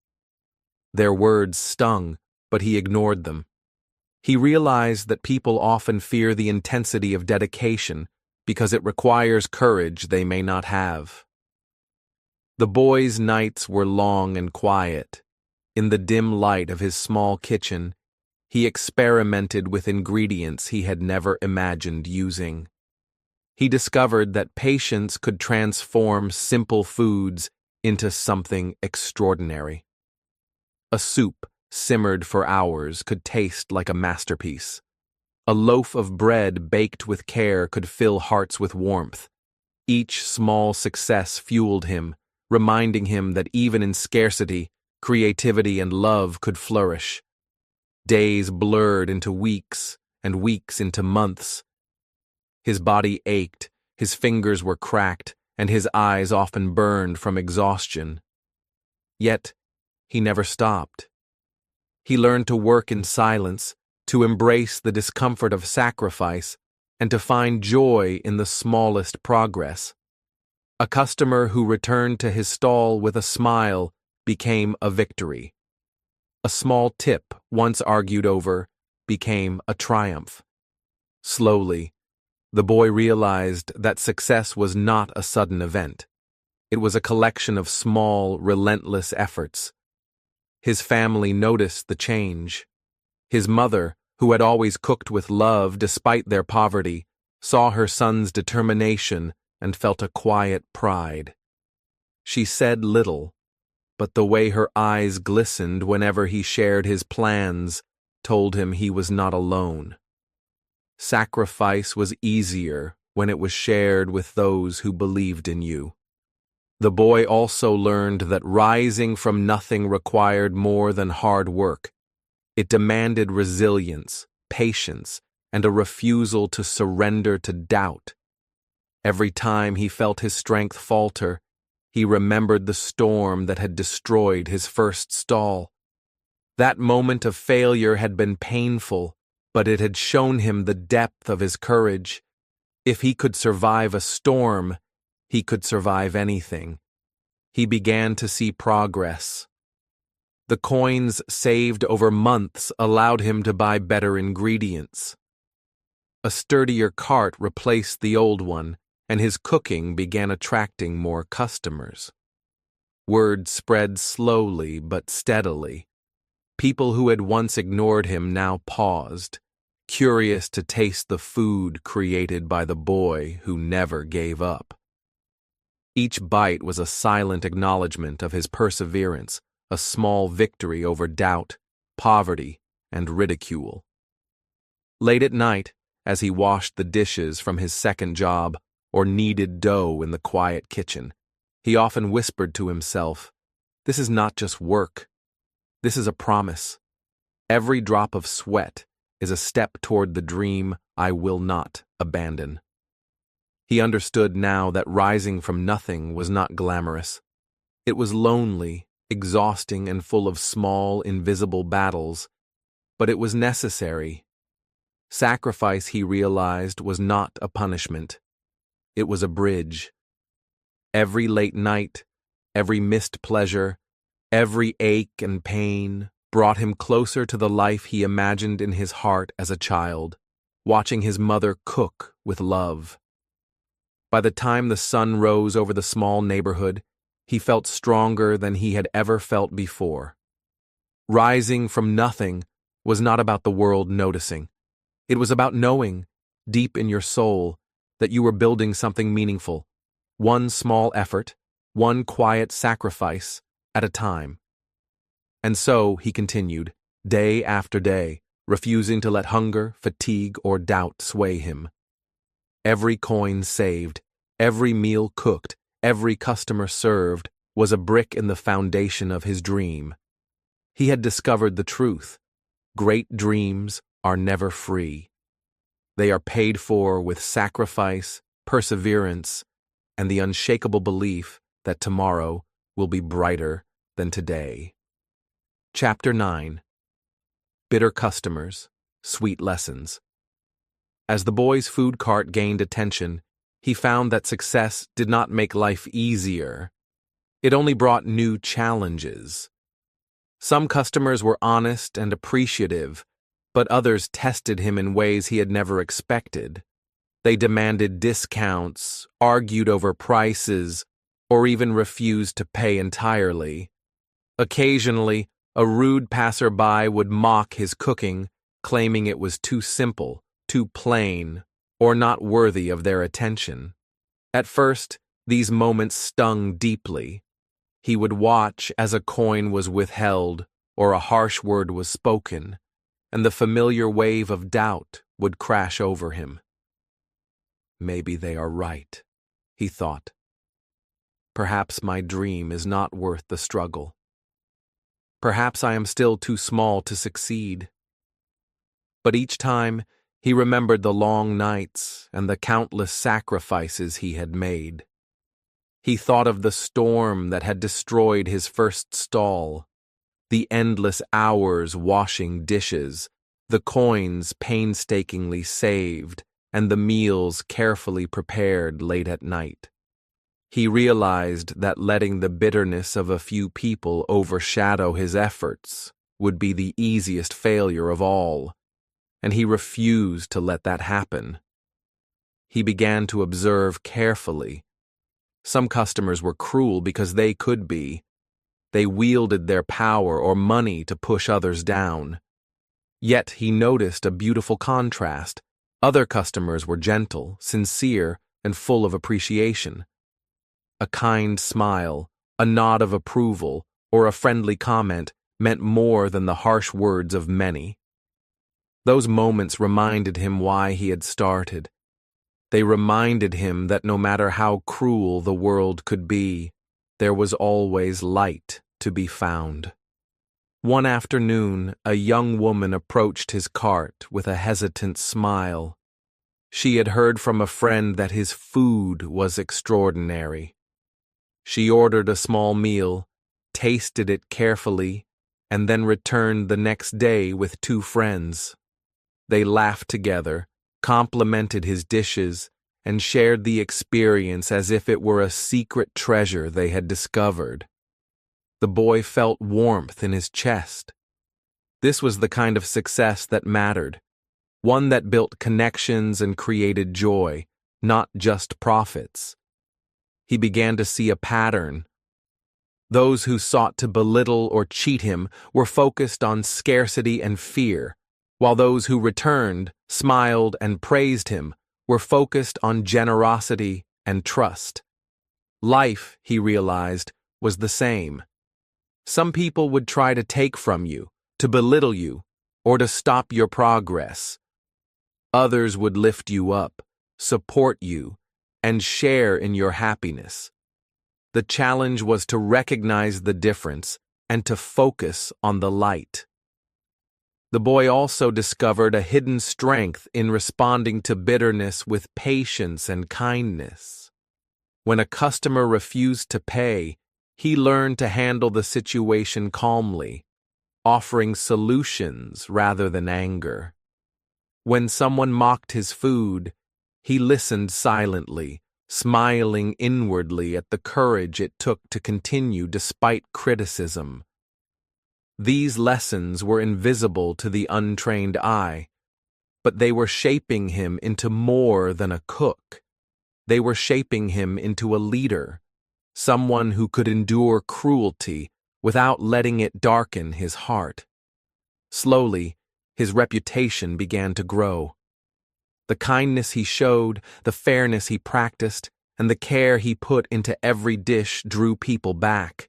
Their words stung, but he ignored them. He realized that people often fear the intensity of dedication because it requires courage they may not have. The boy's nights were long and quiet. In the dim light of his small kitchen, he experimented with ingredients he had never imagined using. He discovered that patience could transform simple foods into something extraordinary. A soup simmered for hours could taste like a masterpiece. A loaf of bread baked with care could fill hearts with warmth. Each small success fueled him, reminding him that even in scarcity, creativity and love could flourish. Days blurred into weeks, and weeks into months. His body ached, his fingers were cracked, and his eyes often burned from exhaustion. Yet, he never stopped. He learned to work in silence, to embrace the discomfort of sacrifice, and to find joy in the smallest progress. A customer who returned to his stall with a smile became a victory. A small tip, once argued over, became a triumph. Slowly, the boy realized that success was not a sudden event. It was a collection of small, relentless efforts. His family noticed the change. His mother, who had always cooked with love despite their poverty, saw her son's determination and felt a quiet pride. She said little, but the way her eyes glistened whenever he shared his plans told him he was not alone. Sacrifice was easier when it was shared with those who believed in you. The boy also learned that rising from nothing required more than hard work. It demanded resilience, patience, and a refusal to surrender to doubt. Every time he felt his strength falter, he remembered the storm that had destroyed his first stall. That moment of failure had been painful, but it had shown him the depth of his courage. If he could survive a storm, he could survive anything. He began to see progress. The coins saved over months allowed him to buy better ingredients. A sturdier cart replaced the old one, and his cooking began attracting more customers. Word spread slowly but steadily. People who had once ignored him now paused, curious to taste the food created by the boy who never gave up. Each bite was a silent acknowledgement of his perseverance, a small victory over doubt, poverty, and ridicule. Late at night, as he washed the dishes from his second job or kneaded dough in the quiet kitchen, he often whispered to himself, "This is not just work. This is a promise. Every drop of sweat is a step toward the dream I will not abandon." He understood now that rising from nothing was not glamorous. It was lonely, exhausting, and full of small, invisible battles, but it was necessary. Sacrifice, he realized, was not a punishment. It was a bridge. Every late night, every missed pleasure, every ache and pain brought him closer to the life he imagined in his heart as a child, watching his mother cook with love. By the time the sun rose over the small neighborhood, he felt stronger than he had ever felt before. Rising from nothing was not about the world noticing. It was about knowing, deep in your soul, that you were building something meaningful, one small effort, one quiet sacrifice at a time. And so, he continued, day after day, refusing to let hunger, fatigue, or doubt sway him. Every coin saved, every meal cooked, every customer served was a brick in the foundation of his dream. He had discovered the truth. Great dreams are never free. They are paid for with sacrifice, perseverance, and the unshakable belief that tomorrow will be brighter than today. Chapter 9. Bitter Customers, Sweet Lessons. As the boy's food cart gained attention, he found that success did not make life easier. It only brought new challenges. Some customers were honest and appreciative, but others tested him in ways he had never expected. They demanded discounts, argued over prices, or even refused to pay entirely. Occasionally, a rude passerby would mock his cooking, claiming it was too simple, too plain, or not worthy of their attention. At first, these moments stung deeply. He would watch as a coin was withheld or a harsh word was spoken, and the familiar wave of doubt would crash over him. Maybe they are right, he thought. Perhaps my dream is not worth the struggle. Perhaps I am still too small to succeed. But each time, he remembered the long nights and the countless sacrifices he had made. He thought of the storm that had destroyed his first stall, the endless hours washing dishes, the coins painstakingly saved, and the meals carefully prepared late at night. He realized that letting the bitterness of a few people overshadow his efforts would be the easiest failure of all, and he refused to let that happen. He began to observe carefully. Some customers were cruel because they could be. They wielded their power or money to push others down. Yet he noticed a beautiful contrast. Other customers were gentle, sincere, and full of appreciation. A kind smile, a nod of approval, or a friendly comment meant more than the harsh words of many. Those moments reminded him why he had started. They reminded him that no matter how cruel the world could be, there was always light to be found. One afternoon, a young woman approached his cart with a hesitant smile. She had heard from a friend that his food was extraordinary. She ordered a small meal, tasted it carefully, and then returned the next day with 2 friends. They laughed together, complimented his dishes, and shared the experience as if it were a secret treasure they had discovered. The boy felt warmth in his chest. This was the kind of success that mattered, one that built connections and created joy, not just profits. He began to see a pattern. Those who sought to belittle or cheat him were focused on scarcity and fear, while those who returned, smiled, and praised him were focused on generosity and trust. Life, he realized, was the same. Some people would try to take from you, to belittle you, or to stop your progress. Others would lift you up, support you, and share in your happiness. The challenge was to recognize the difference and to focus on the light. The boy also discovered a hidden strength in responding to bitterness with patience and kindness. When a customer refused to pay, he learned to handle the situation calmly, offering solutions rather than anger. When someone mocked his food, he listened silently, smiling inwardly at the courage it took to continue despite criticism. These lessons were invisible to the untrained eye, but they were shaping him into more than a cook. They were shaping him into a leader, someone who could endure cruelty without letting it darken his heart. Slowly, his reputation began to grow. The kindness he showed, the fairness he practiced, and the care he put into every dish drew people back.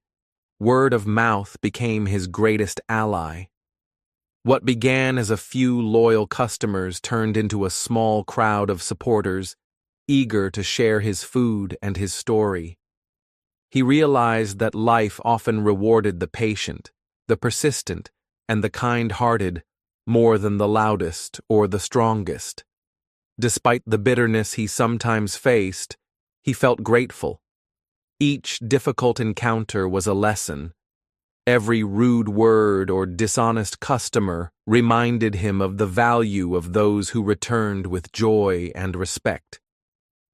Word of mouth became his greatest ally. What began as a few loyal customers turned into a small crowd of supporters, eager to share his food and his story. He realized that life often rewarded the patient, the persistent, and the kind-hearted more than the loudest or the strongest. Despite the bitterness he sometimes faced, he felt grateful. Each difficult encounter was a lesson. Every rude word or dishonest customer reminded him of the value of those who returned with joy and respect.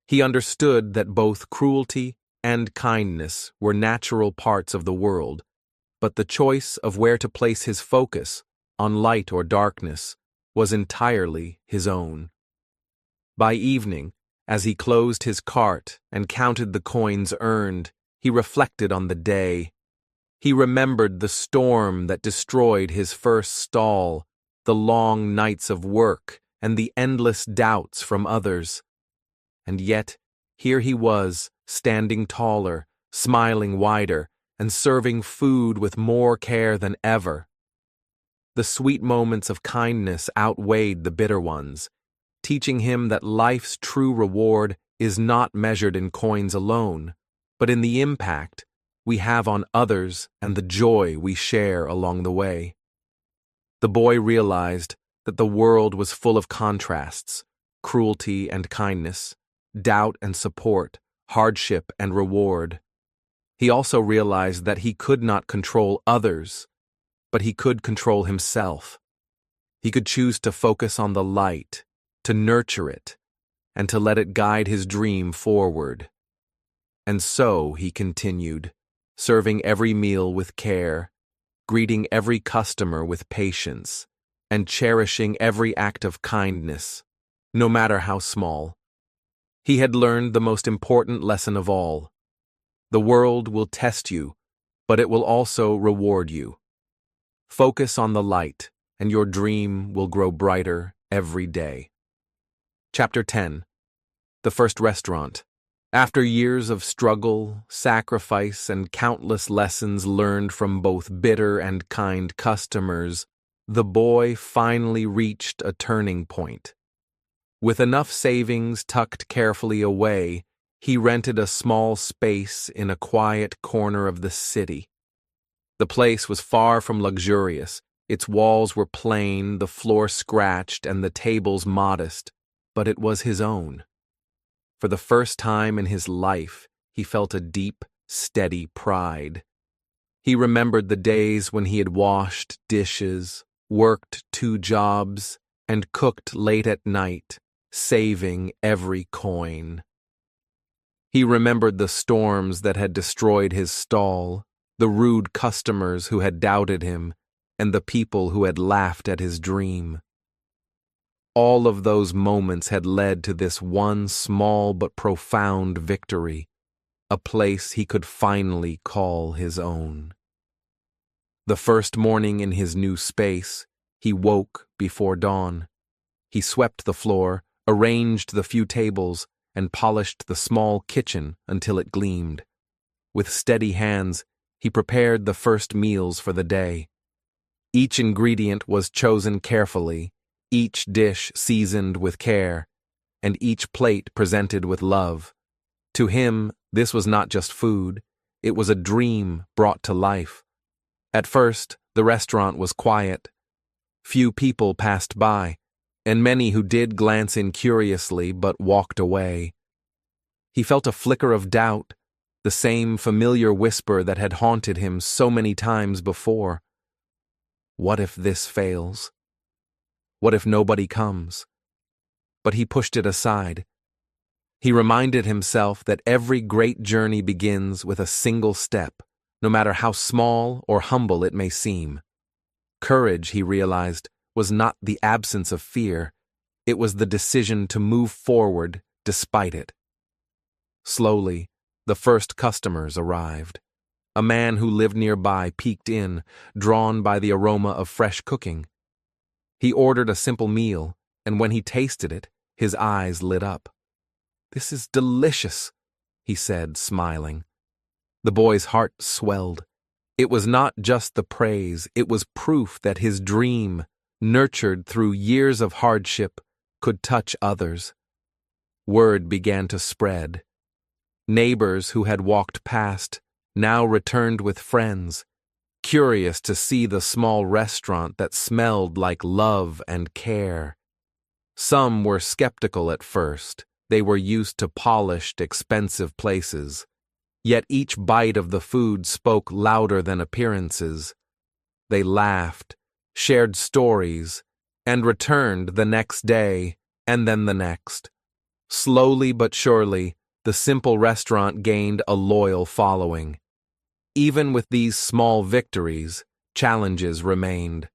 He understood that both cruelty and kindness were natural parts of the world, but the choice of where to place his focus, on light or darkness, was entirely his own. By evening, as he closed his cart and counted the coins earned, he reflected on the day. He remembered the storm that destroyed his first stall, the long nights of work, and the endless doubts from others. And yet, here he was, standing taller, smiling wider, and serving food with more care than ever. The sweet moments of kindness outweighed the bitter ones, teaching him that life's true reward is not measured in coins alone, but in the impact we have on others and the joy we share along the way. The boy realized that the world was full of contrasts, cruelty and kindness, doubt and support, hardship and reward. He also realized that he could not control others, but he could control himself. He could choose to focus on the light, to nurture it, and to let it guide his dream forward. And so he continued, serving every meal with care, greeting every customer with patience, and cherishing every act of kindness, no matter how small. He had learned the most important lesson of all. The world will test you, but it will also reward you. Focus on the light, and your dream will grow brighter every day. Chapter 10. The First Restaurant. After years of struggle, sacrifice, and countless lessons learned from both bitter and kind customers, the boy finally reached a turning point. With enough savings tucked carefully away, he rented a small space in a quiet corner of the city. The place was far from luxurious. Its walls were plain, the floor scratched, and the tables modest, but it was his own. For the first time in his life, he felt a deep, steady pride. He remembered the days when he had washed dishes, worked 2 jobs, and cooked late at night, saving every coin. He remembered the storms that had destroyed his stall, the rude customers who had doubted him, and the people who had laughed at his dream. All of those moments had led to this one small but profound victory, a place he could finally call his own. The first morning in his new space, he woke before dawn. He swept the floor, arranged the few tables, and polished the small kitchen until it gleamed. With steady hands, he prepared the first meals for the day. Each ingredient was chosen carefully, each dish seasoned with care, and each plate presented with love. To him, this was not just food, it was a dream brought to life. At first, the restaurant was quiet. Few people passed by, and many who did glance in curiously but walked away. He felt a flicker of doubt, the same familiar whisper that had haunted him so many times before. What if this fails? What if nobody comes? But he pushed it aside. He reminded himself that every great journey begins with a single step, no matter how small or humble it may seem. Courage, he realized, was not the absence of fear. It was the decision to move forward despite it. Slowly, the first customers arrived. A man who lived nearby peeked in, drawn by the aroma of fresh cooking. He ordered a simple meal, and when he tasted it, his eyes lit up. "This is delicious," he said, smiling. The boy's heart swelled. It was not just the praise, it was proof that his dream, nurtured through years of hardship, could touch others. Word began to spread. Neighbors who had walked past now returned with friends, curious to see the small restaurant that smelled like love and care. Some were skeptical at first. They were used to polished, expensive places. Yet each bite of the food spoke louder than appearances. They laughed, shared stories, and returned the next day, and then the next. Slowly but surely, the simple restaurant gained a loyal following. Even with these small victories, challenges remained.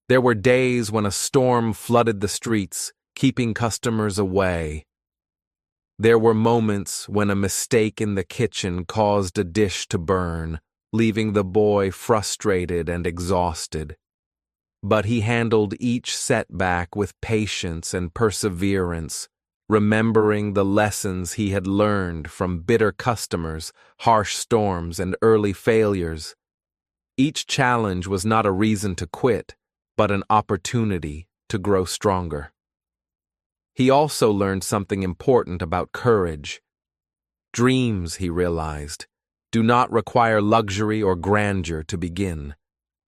There were days when a storm flooded the streets, keeping customers away. There were moments when a mistake in the kitchen caused a dish to burn, leaving the boy frustrated and exhausted. But he handled each setback with patience and perseverance, remembering the lessons he had learned from bitter customers, harsh storms, and early failures. Each challenge was not a reason to quit, but an opportunity to grow stronger. He also learned something important about courage. Dreams, he realized, do not require luxury or grandeur to begin.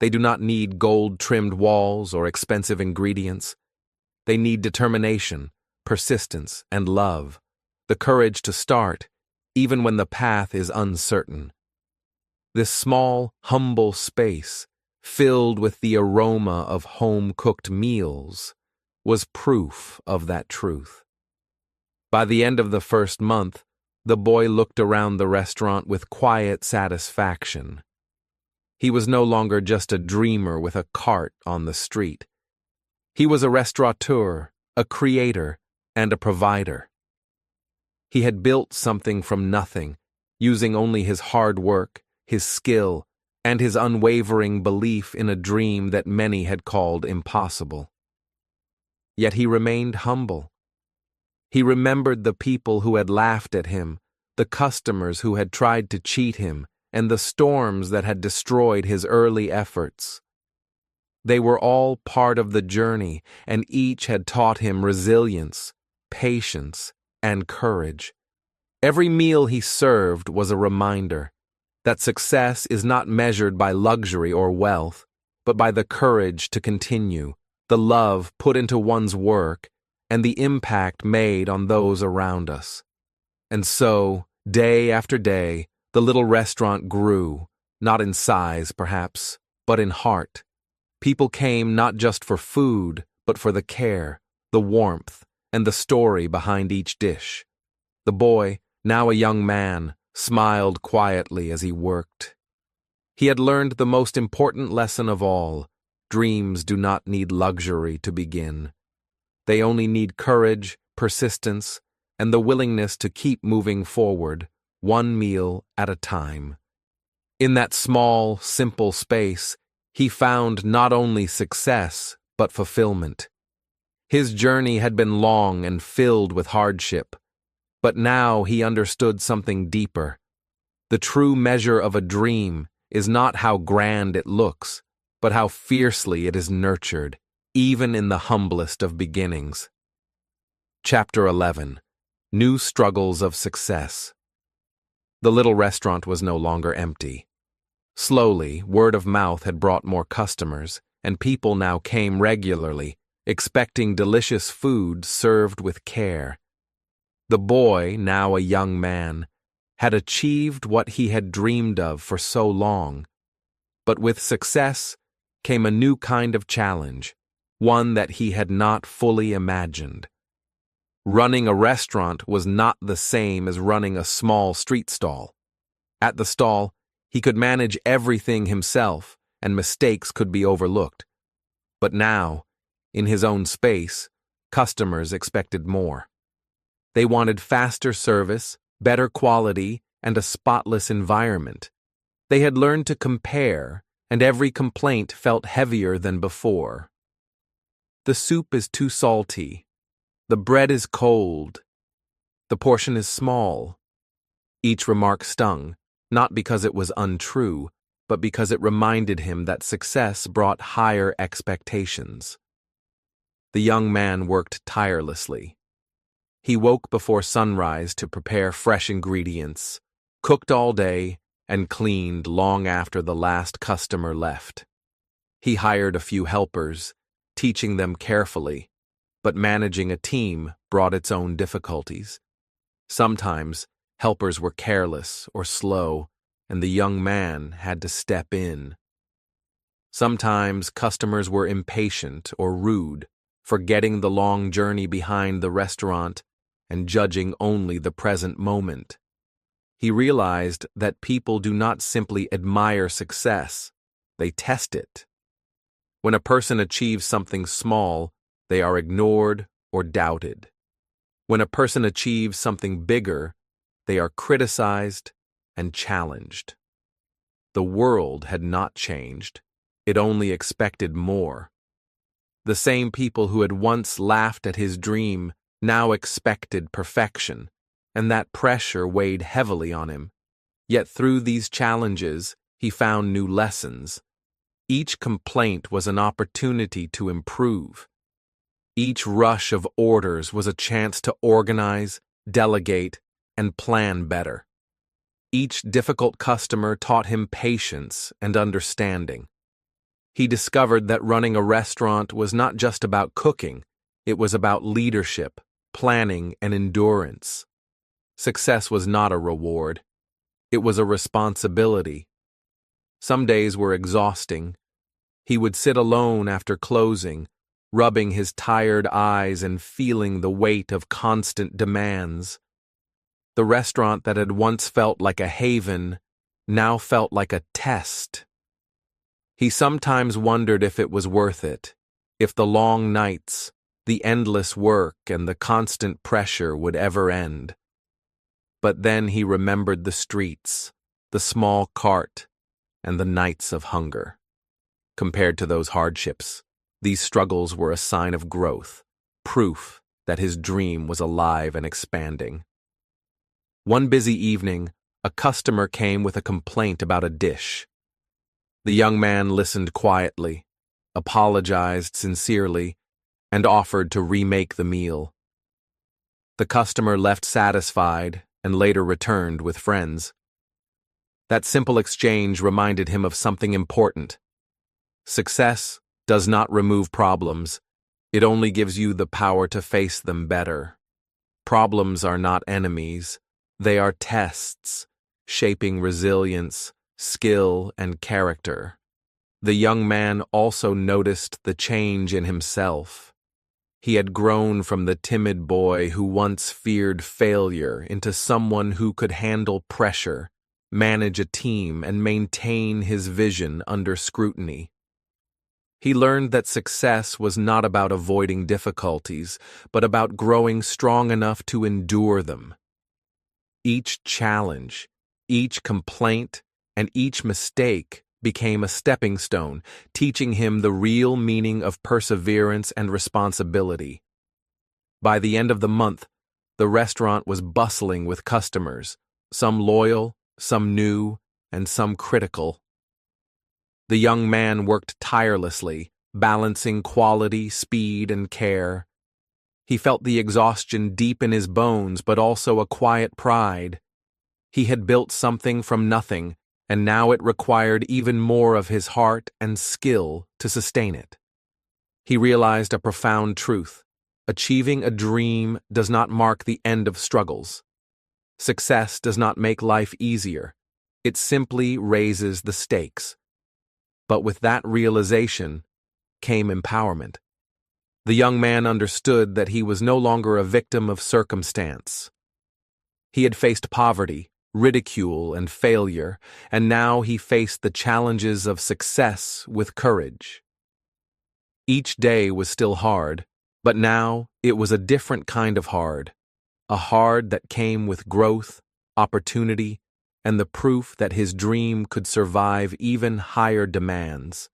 They do not need gold-trimmed walls or expensive ingredients. They need determination, persistence, and love, the courage to start, even when the path is uncertain. This small, humble space, filled with the aroma of home-cooked meals, was proof of that truth. By the end of the first month, the boy looked around the restaurant with quiet satisfaction. He was no longer just a dreamer with a cart on the street. He was a restaurateur, a creator, and a provider. He had built something from nothing, using only his hard work, his skill, and his unwavering belief in a dream that many had called impossible. Yet he remained humble. He remembered the people who had laughed at him, the customers who had tried to cheat him, and the storms that had destroyed his early efforts. They were all part of the journey, and each had taught him resilience, patience, and courage. Every meal he served was a reminder that success is not measured by luxury or wealth, but by the courage to continue, the love put into one's work, and the impact made on those around us. And so, day after day, the little restaurant grew, not in size, perhaps, but in heart. People came not just for food, but for the care, the warmth, and the story behind each dish. The boy, now a young man, smiled quietly as he worked. He had learned the most important lesson of all: dreams do not need luxury to begin. They only need courage, persistence, and the willingness to keep moving forward, one meal at a time. In that small, simple space, he found not only success, but fulfillment. His journey had been long and filled with hardship, but now he understood something deeper. The true measure of a dream is not how grand it looks, but how fiercely it is nurtured, even in the humblest of beginnings. Chapter 11. New Struggles of Success. The little restaurant was no longer empty. Slowly, word of mouth had brought more customers, and people now came regularly, expecting delicious food served with care. The boy, now a young man, had achieved what he had dreamed of for so long. But with success came a new kind of challenge, one that he had not fully imagined. Running a restaurant was not the same as running a small street stall. At the stall, he could manage everything himself, and mistakes could be overlooked. But now, in his own space, customers expected more. They wanted faster service, better quality, and a spotless environment. They had learned to compare, and every complaint felt heavier than before. The soup is too salty. The bread is cold. The portion is small. Each remark stung, not because it was untrue, but because it reminded him that success brought higher expectations. The young man worked tirelessly. He woke before sunrise to prepare fresh ingredients, cooked all day, and cleaned long after the last customer left. He hired a few helpers, teaching them carefully, but managing a team brought its own difficulties. Sometimes, helpers were careless or slow, and the young man had to step in. Sometimes customers were impatient or rude, forgetting the long journey behind the restaurant and judging only the present moment. He realized that people do not simply admire success, they test it. When a person achieves something small, they are ignored or doubted. When a person achieves something bigger, they are criticized and challenged. The world had not changed. It only expected more. The same people who had once laughed at his dream now expected perfection, and that pressure weighed heavily on him. Yet through these challenges, he found new lessons. Each complaint was an opportunity to improve. Each rush of orders was a chance to organize, delegate, and plan better. Each difficult customer taught him patience and understanding. He discovered that running a restaurant was not just about cooking, it was about leadership, planning, and endurance. Success was not a reward. It was a responsibility. Some days were exhausting. He would sit alone after closing, rubbing his tired eyes and feeling the weight of constant demands. The restaurant that had once felt like a haven now felt like a test. He sometimes wondered if it was worth it, if the long nights, the endless work, and the constant pressure would ever end. But then he remembered the streets, the small cart, and the nights of hunger. Compared to those hardships, these struggles were a sign of growth, proof that his dream was alive and expanding. One busy evening, a customer came with a complaint about a dish. The young man listened quietly, apologized sincerely, and offered to remake the meal. The customer left satisfied and later returned with friends. That simple exchange reminded him of something important. Success does not remove problems. It only gives you the power to face them better. Problems are not enemies. They are tests, shaping resilience, skill, and character. The young man also noticed the change in himself. He had grown from the timid boy who once feared failure into someone who could handle pressure, manage a team, and maintain his vision under scrutiny. He learned that success was not about avoiding difficulties, but about growing strong enough to endure them. Each challenge, each complaint, and each mistake became a stepping stone, teaching him the real meaning of perseverance and responsibility. By the end of the month, the restaurant was bustling with customers, some loyal, some new, and some critical. The young man worked tirelessly, balancing quality, speed, and care. He felt the exhaustion deep in his bones, but also a quiet pride. He had built something from nothing, and now it required even more of his heart and skill to sustain it. He realized a profound truth. Achieving a dream does not mark the end of struggles. Success does not make life easier. It simply raises the stakes. But with that realization came empowerment. The young man understood that he was no longer a victim of circumstance. He had faced poverty, ridicule, and failure, and now he faced the challenges of success with courage. Each day was still hard, but now it was a different kind of hard, a hard that came with growth, opportunity, and the proof that his dream could survive even higher demands.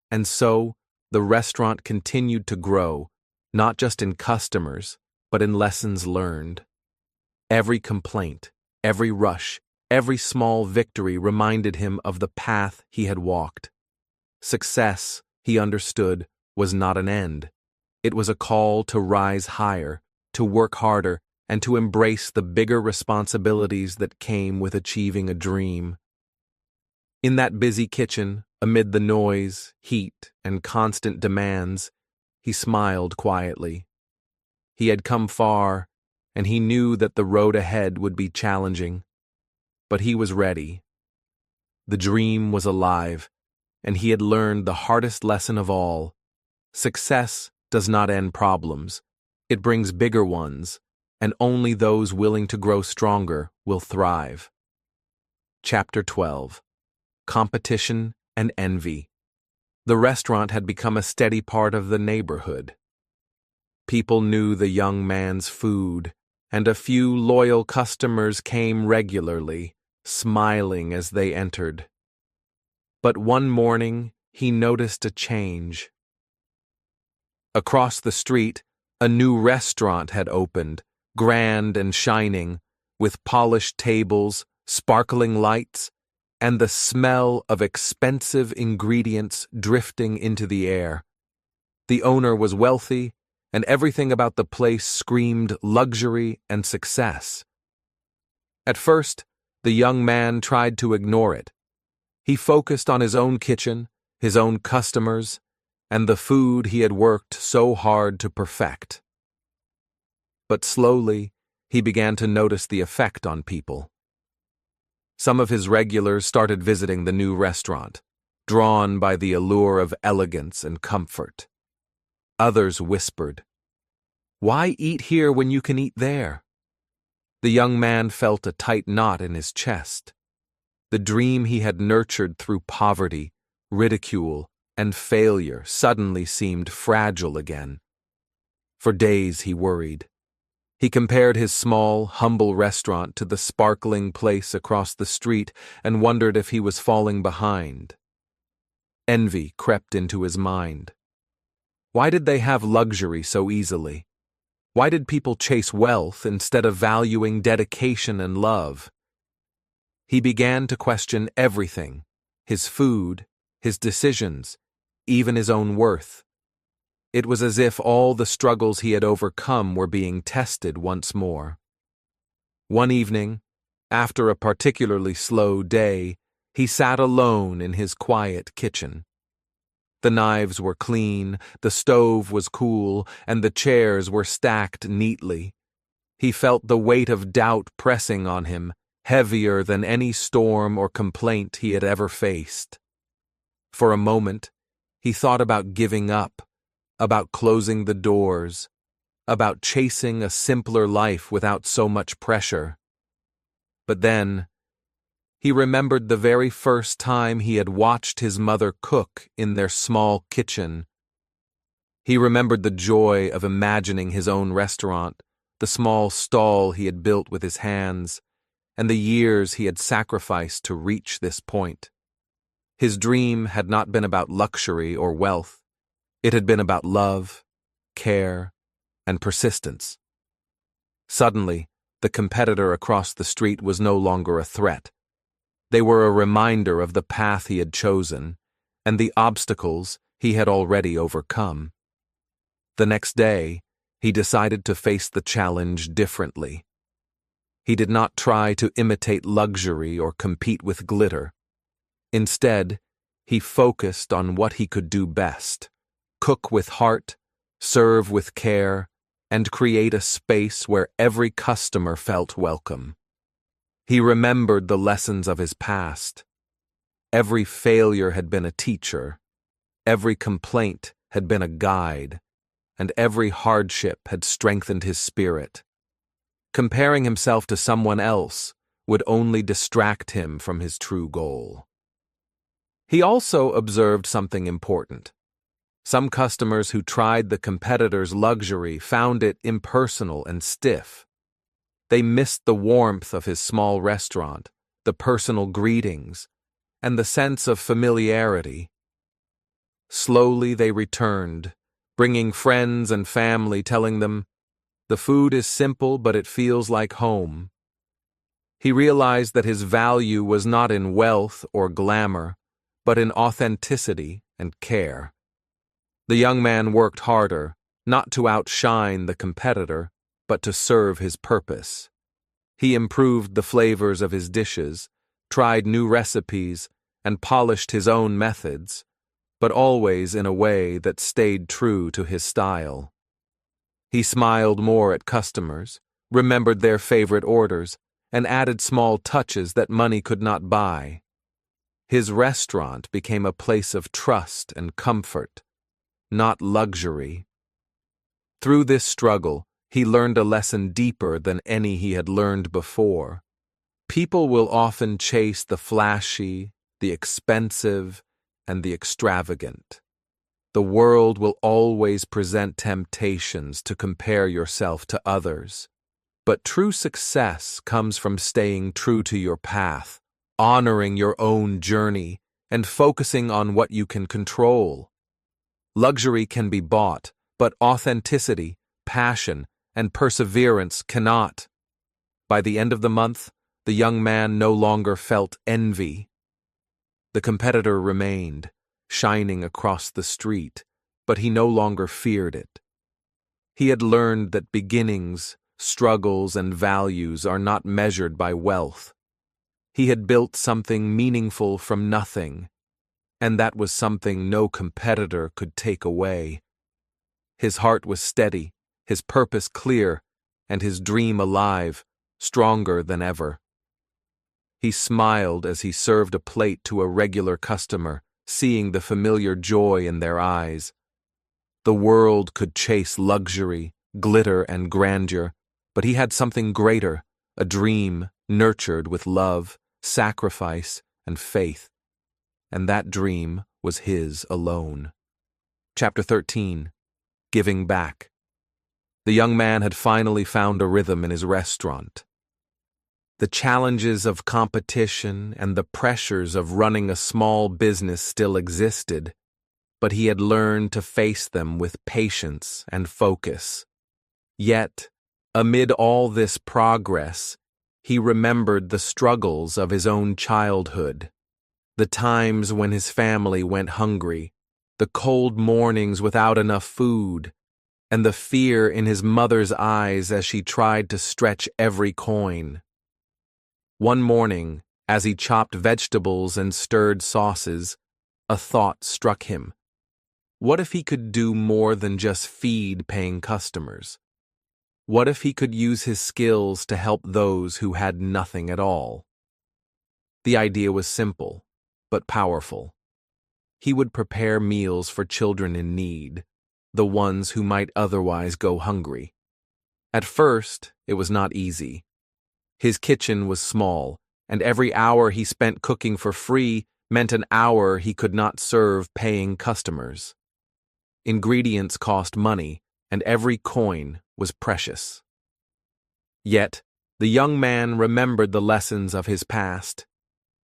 And so, the restaurant continued to grow, not just in customers, but in lessons learned. Every complaint, every rush, every small victory reminded him of the path he had walked. Success, he understood, was not an end. It was a call to rise higher, to work harder, and to embrace the bigger responsibilities that came with achieving a dream. In that busy kitchen, amid the noise, heat, and constant demands, he smiled quietly. He had come far, and he knew that the road ahead would be challenging. But he was ready. The dream was alive, and he had learned the hardest lesson of all. Success does not end problems. It brings bigger ones, and only those willing to grow stronger will thrive. Chapter 12. Competition and Envy. The restaurant had become a steady part of the neighborhood. People knew the young man's food, and a few loyal customers came regularly, smiling as they entered. But one morning, he noticed a change. Across the street, a new restaurant had opened, grand and shining, with polished tables, sparkling lights, and the smell of expensive ingredients drifting into the air. The owner was wealthy, and everything about the place screamed luxury and success. At first, the young man tried to ignore it. He focused on his own kitchen, his own customers, and the food he had worked so hard to perfect. But slowly, he began to notice the effect on people. Some of his regulars started visiting the new restaurant, drawn by the allure of elegance and comfort. Others whispered, "Why eat here when you can eat there?" The young man felt a tight knot in his chest. The dream he had nurtured through poverty, ridicule, and failure suddenly seemed fragile again. For days he worried. He compared his small, humble restaurant to the sparkling place across the street and wondered if he was falling behind. Envy crept into his mind. Why did they have luxury so easily? Why did people chase wealth instead of valuing dedication and love? He began to question everything: his food, his decisions, even his own worth. It was as if all the struggles he had overcome were being tested once more. One evening, after a particularly slow day, he sat alone in his quiet kitchen. The knives were clean, the stove was cool, and the chairs were stacked neatly. He felt the weight of doubt pressing on him, heavier than any storm or complaint he had ever faced. For a moment, he thought about giving up, about closing the doors, about chasing a simpler life without so much pressure. But then, he remembered the very first time he had watched his mother cook in their small kitchen. He remembered the joy of imagining his own restaurant, the small stall he had built with his hands, and the years he had sacrificed to reach this point. His dream had not been about luxury or wealth. It had been about love, care, and persistence. Suddenly, the competitor across the street was no longer a threat. They were a reminder of the path he had chosen and the obstacles he had already overcome. The next day, he decided to face the challenge differently. He did not try to imitate luxury or compete with glitter. Instead, he focused on what he could do best: cook with heart, serve with care, and create a space where every customer felt welcome. He remembered the lessons of his past. Every failure had been a teacher, every complaint had been a guide, and every hardship had strengthened his spirit. Comparing himself to someone else would only distract him from his true goal. He also observed something important. Some customers who tried the competitor's luxury found it impersonal and stiff. They missed the warmth of his small restaurant, the personal greetings, and the sense of familiarity. Slowly they returned, bringing friends and family, telling them, "The food is simple, but it feels like home." He realized that his value was not in wealth or glamour, but in authenticity and care. The young man worked harder, not to outshine the competitor, but to serve his purpose. He improved the flavors of his dishes, tried new recipes, and polished his own methods, but always in a way that stayed true to his style. He smiled more at customers, remembered their favorite orders, and added small touches that money could not buy. His restaurant became a place of trust and comfort, not luxury. Through this struggle, he learned a lesson deeper than any he had learned before. People will often chase the flashy, the expensive, and the extravagant. The world will always present temptations to compare yourself to others. But true success comes from staying true to your path, honoring your own journey, and focusing on what you can control. Luxury can be bought, but authenticity, passion, and perseverance cannot. By the end of the month, the young man no longer felt envy. The competitor remained, shining across the street, but he no longer feared it. He had learned that beginnings, struggles, and values are not measured by wealth. He had built something meaningful from nothing, and that was something no competitor could take away. His heart was steady, his purpose clear, and his dream alive, stronger than ever. He smiled as he served a plate to a regular customer, seeing the familiar joy in their eyes. The world could chase luxury, glitter, and grandeur, but he had something greater, a dream nurtured with love, sacrifice, and faith. And that dream was his alone. Chapter 13. Giving Back. The young man had finally found a rhythm in his restaurant. The challenges of competition and the pressures of running a small business still existed, but he had learned to face them with patience and focus. Yet, amid all this progress, he remembered the struggles of his own childhood, the times when his family went hungry, the cold mornings without enough food, and the fear in his mother's eyes as she tried to stretch every coin. One morning, as he chopped vegetables and stirred sauces, a thought struck him. What if he could do more than just feed paying customers? What if he could use his skills to help those who had nothing at all? The idea was simple, but powerful. He would prepare meals for children in need, the ones who might otherwise go hungry. At first, it was not easy. His kitchen was small, and every hour he spent cooking for free meant an hour he could not serve paying customers. Ingredients cost money, and every coin was precious. Yet, the young man remembered the lessons of his past.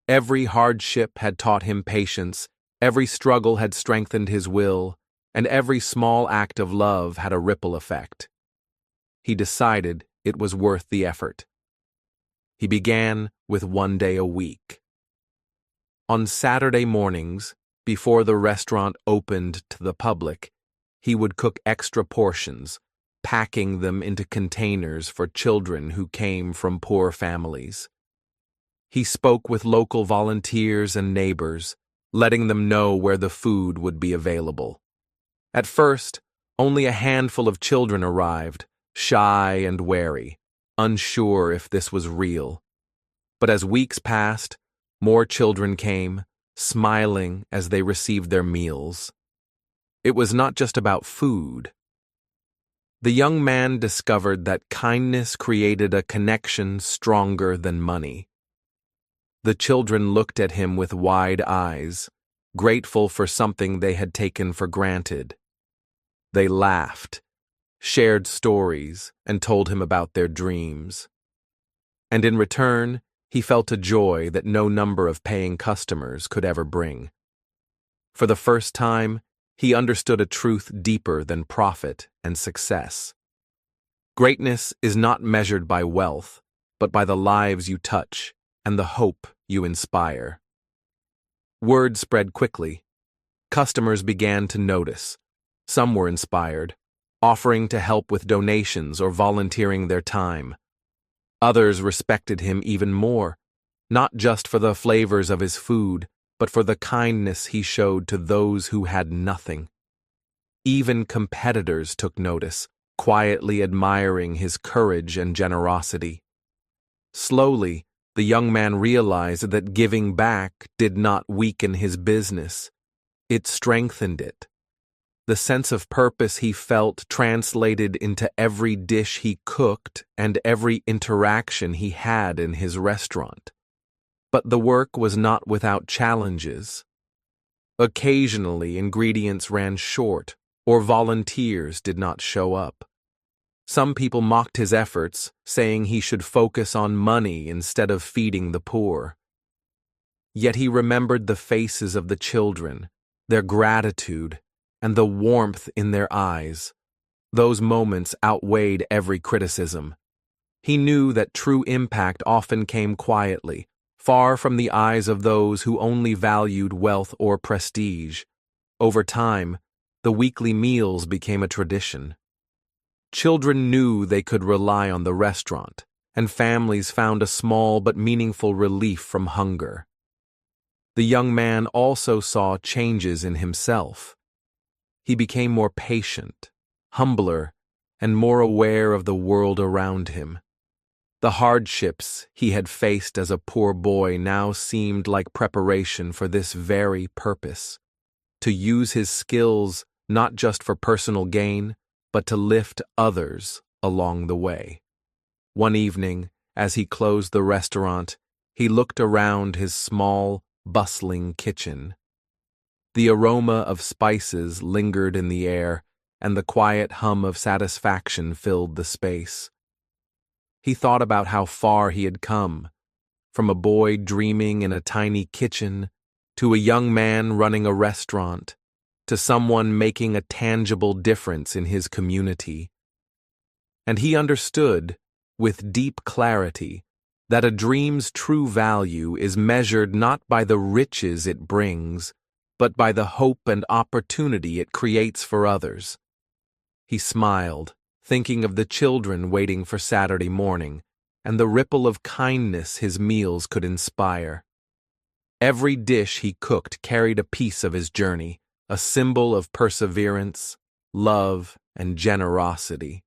Every hardship had taught him patience, every struggle had strengthened his will, and every small act of love had a ripple effect. He decided it was worth the effort. He began with 1 day a week. On Saturday mornings, before the restaurant opened to the public, he would cook extra portions, packing them into containers for children who came from poor families. He spoke with local volunteers and neighbors, letting them know where the food would be available. At first, only a handful of children arrived, shy and wary, unsure if this was real. But as weeks passed, more children came, smiling as they received their meals. It was not just about food. The young man discovered that kindness created a connection stronger than money. The children looked at him with wide eyes, grateful for something they had taken for granted. They laughed, shared stories, and told him about their dreams. And in return, he felt a joy that no number of paying customers could ever bring. For the first time, he understood a truth deeper than profit and success. Greatness is not measured by wealth, but by the lives you touch and the hope you inspire. Word spread quickly. Customers began to notice. Some were inspired, offering to help with donations or volunteering their time. Others respected him even more, not just for the flavors of his food, but for the kindness he showed to those who had nothing. Even competitors took notice, quietly admiring his courage and generosity. Slowly, the young man realized that giving back did not weaken his business. It strengthened it. The sense of purpose he felt translated into every dish he cooked and every interaction he had in his restaurant. But the work was not without challenges. Occasionally, ingredients ran short, or volunteers did not show up. Some people mocked his efforts, saying he should focus on money instead of feeding the poor. Yet he remembered the faces of the children, their gratitude, and the warmth in their eyes. Those moments outweighed every criticism. He knew that true impact often came quietly, far from the eyes of those who only valued wealth or prestige. Over time, the weekly meals became a tradition. Children knew they could rely on the restaurant, and families found a small but meaningful relief from hunger. The young man also saw changes in himself. He became more patient, humbler, and more aware of the world around him. The hardships he had faced as a poor boy now seemed like preparation for this very purpose: to use his skills not just for personal gain, but to lift others along the way. One evening, as he closed the restaurant, he looked around his small, bustling kitchen. The aroma of spices lingered in the air, and the quiet hum of satisfaction filled the space. He thought about how far he had come, from a boy dreaming in a tiny kitchen, to a young man running a restaurant, to someone making a tangible difference in his community. And he understood, with deep clarity, that a dream's true value is measured not by the riches it brings, but by the hope and opportunity it creates for others. He smiled, thinking of the children waiting for Saturday morning, and the ripple of kindness his meals could inspire. Every dish he cooked carried a piece of his journey, a symbol of perseverance, love, and generosity.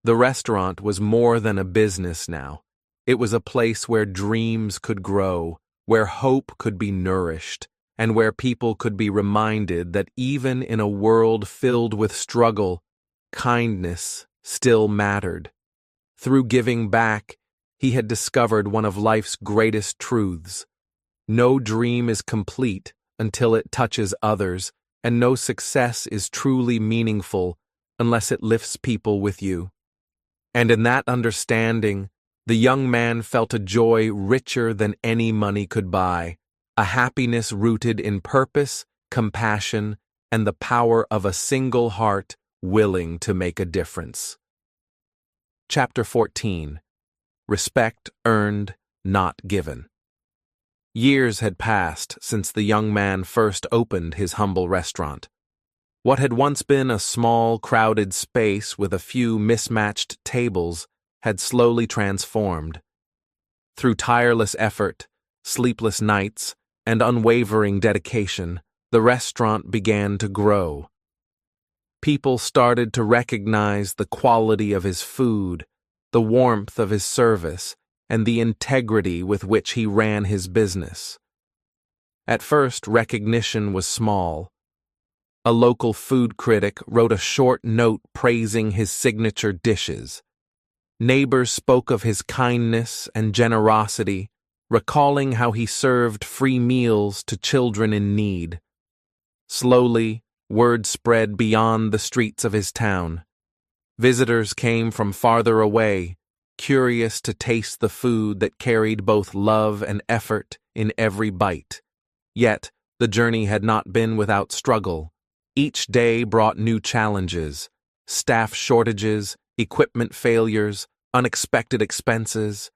The restaurant was more than a business now. It was a place where dreams could grow, where hope could be nourished, and where people could be reminded that even in a world filled with struggle, kindness still mattered. Through giving back, he had discovered one of life's greatest truths. No dream is complete until it touches others, and no success is truly meaningful unless it lifts people with you. And in that understanding, the young man felt a joy richer than any money could buy, a happiness rooted in purpose, compassion, and the power of a single heart willing to make a difference. Chapter 14. Respect Earned, Not Given. Years had passed since the young man first opened his humble restaurant. What had once been a small, crowded space with a few mismatched tables had slowly transformed. Through tireless effort, sleepless nights, and unwavering dedication, the restaurant began to grow. People started to recognize the quality of his food, the warmth of his service, and the integrity with which he ran his business. At first, recognition was small. A local food critic wrote a short note praising his signature dishes. Neighbors spoke of his kindness and generosity, recalling how he served free meals to children in need. Slowly, word spread beyond the streets of his town. Visitors came from farther away, curious to taste the food that carried both love and effort in every bite. Yet, the journey had not been without struggle. Each day brought new challenges: staff shortages, equipment failures, unexpected expenses.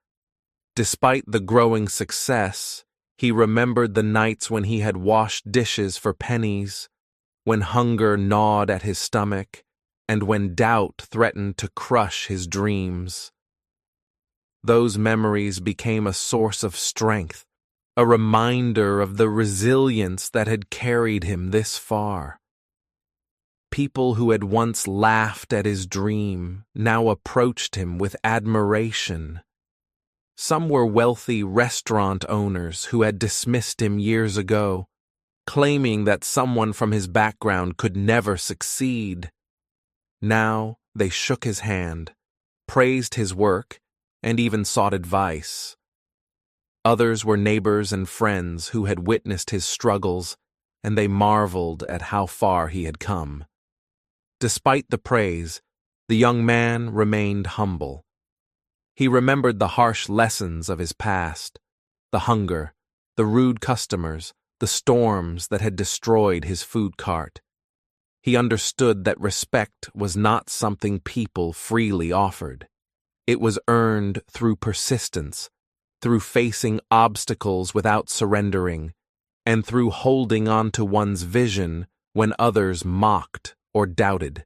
Despite the growing success, he remembered the nights when he had washed dishes for pennies, when hunger gnawed at his stomach, and when doubt threatened to crush his dreams. Those memories became a source of strength, a reminder of the resilience that had carried him this far. People who had once laughed at his dream now approached him with admiration. Some were wealthy restaurant owners who had dismissed him years ago, claiming that someone from his background could never succeed. Now they shook his hand, praised his work, and even sought advice. Others were neighbors and friends who had witnessed his struggles and they marveled at how far he had come. Despite the praise, the young man remained humble. He remembered the harsh lessons of his past, the hunger, the rude customers, the storms that had destroyed his food cart. He understood that respect was not something people freely offered. It was earned through persistence, through facing obstacles without surrendering, and through holding on to one's vision when others mocked or doubted.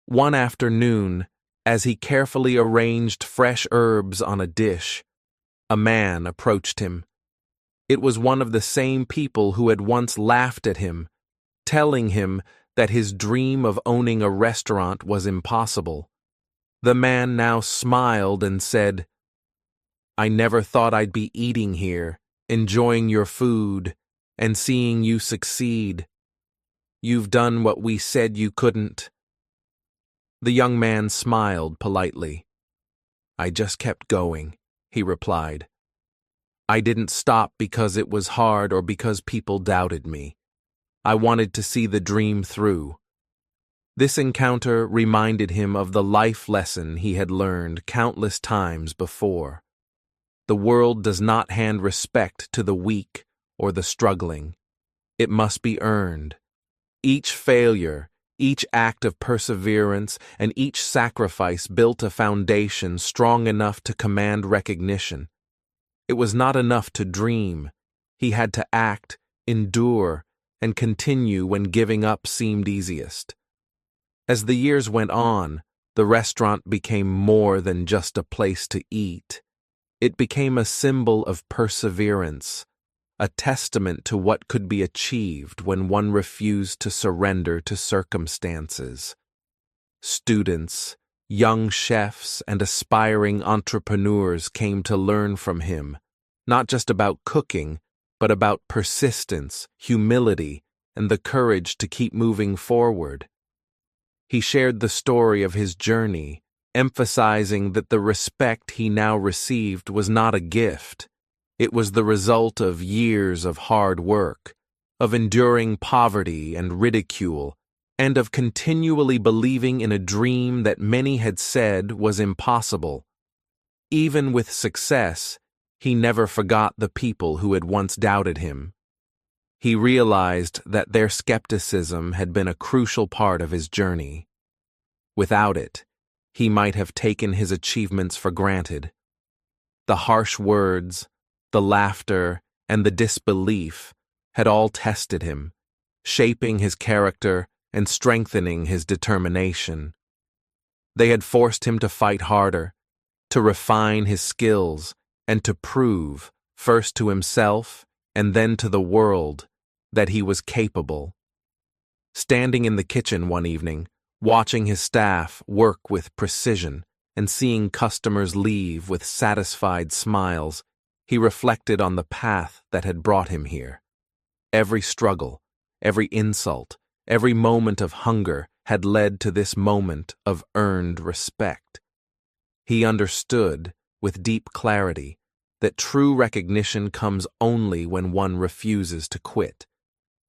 One afternoon, as he carefully arranged fresh herbs on a dish, a man approached him. It was one of the same people who had once laughed at him, telling him that his dream of owning a restaurant was impossible. The man now smiled and said, "I never thought I'd be eating here, enjoying your food, and seeing you succeed. You've done what we said you couldn't." The young man smiled politely. "I just kept going," he replied. "I didn't stop because it was hard or because people doubted me. I wanted to see the dream through." This encounter reminded him of the life lesson he had learned countless times before. The world does not hand respect to the weak or the struggling. It must be earned. Each failure, each act of perseverance, and each sacrifice built a foundation strong enough to command recognition. It was not enough to dream. He had to act, endure, and continue when giving up seemed easiest. As the years went on, the restaurant became more than just a place to eat. It became a symbol of perseverance, a testament to what could be achieved when one refused to surrender to circumstances. Students, young chefs, and aspiring entrepreneurs came to learn from him, not just about cooking, but about persistence, humility, and the courage to keep moving forward. He shared the story of his journey, emphasizing that the respect he now received was not a gift. It was the result of years of hard work, of enduring poverty and ridicule, and of continually believing in a dream that many had said was impossible. Even with success, he never forgot the people who had once doubted him. He realized that their skepticism had been a crucial part of his journey. Without it, he might have taken his achievements for granted. The harsh words, the laughter, and the disbelief had all tested him, shaping his character and strengthening his determination. They had forced him to fight harder, to refine his skills, and to prove, first to himself and then to the world, that he was capable. Standing in the kitchen one evening, watching his staff work with precision and seeing customers leave with satisfied smiles, he reflected on the path that had brought him here. Every struggle, every insult, every moment of hunger had led to this moment of earned respect. He understood, with deep clarity, that true recognition comes only when one refuses to quit,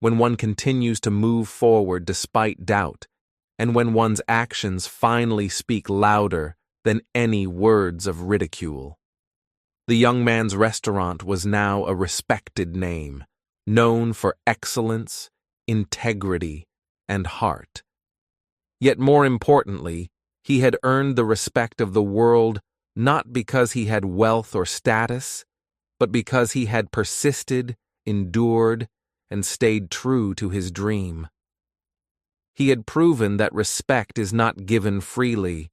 when one continues to move forward despite doubt, and when one's actions finally speak louder than any words of ridicule. The young man's restaurant was now a respected name, known for excellence, integrity, and heart. Yet more importantly, he had earned the respect of the world not because he had wealth or status, but because he had persisted, endured, and stayed true to his dream. He had proven that respect is not given freely.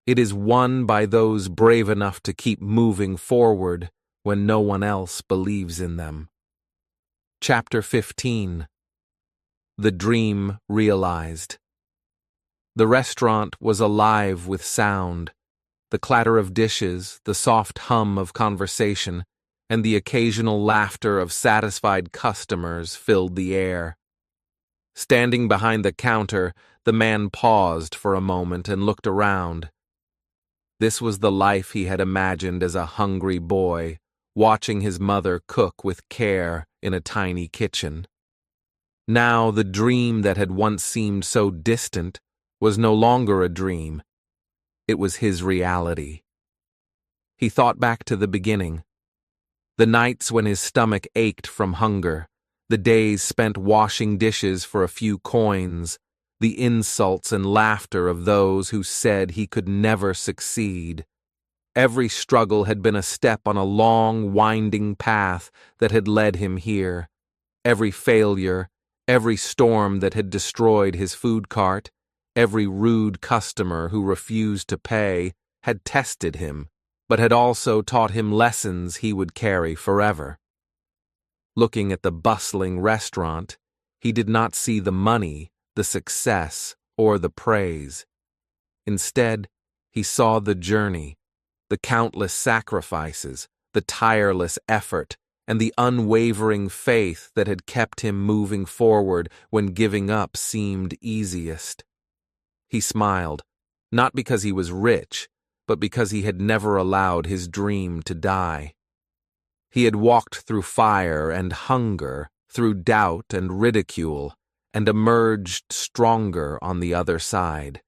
It is won by those brave enough to keep moving forward when no one else believes in them. Chapter 15. The Dream Realized. The restaurant was alive with sound. The clatter of dishes, the soft hum of conversation, and the occasional laughter of satisfied customers filled the air. Standing behind the counter, the man paused for a moment and looked around. This was the life he had imagined as a hungry boy, watching his mother cook with care in a tiny kitchen. Now the dream that had once seemed so distant was no longer a dream. It was his reality. He thought back to the beginning. The nights when his stomach ached from hunger, the days spent washing dishes for a few coins, the insults and laughter of those who said he could never succeed. Every struggle had been a step on a long, winding path that had led him here. Every failure, every storm that had destroyed his food cart, every rude customer who refused to pay, had tested him, but had also taught him lessons he would carry forever. Looking at the bustling restaurant, he did not see the money, the success, or the praise. Instead, he saw the journey, the countless sacrifices, the tireless effort, and the unwavering faith that had kept him moving forward when giving up seemed easiest. He smiled, not because he was rich, but because he had never allowed his dream to die. He had walked through fire and hunger, through doubt and ridicule, and emerged stronger on the other side.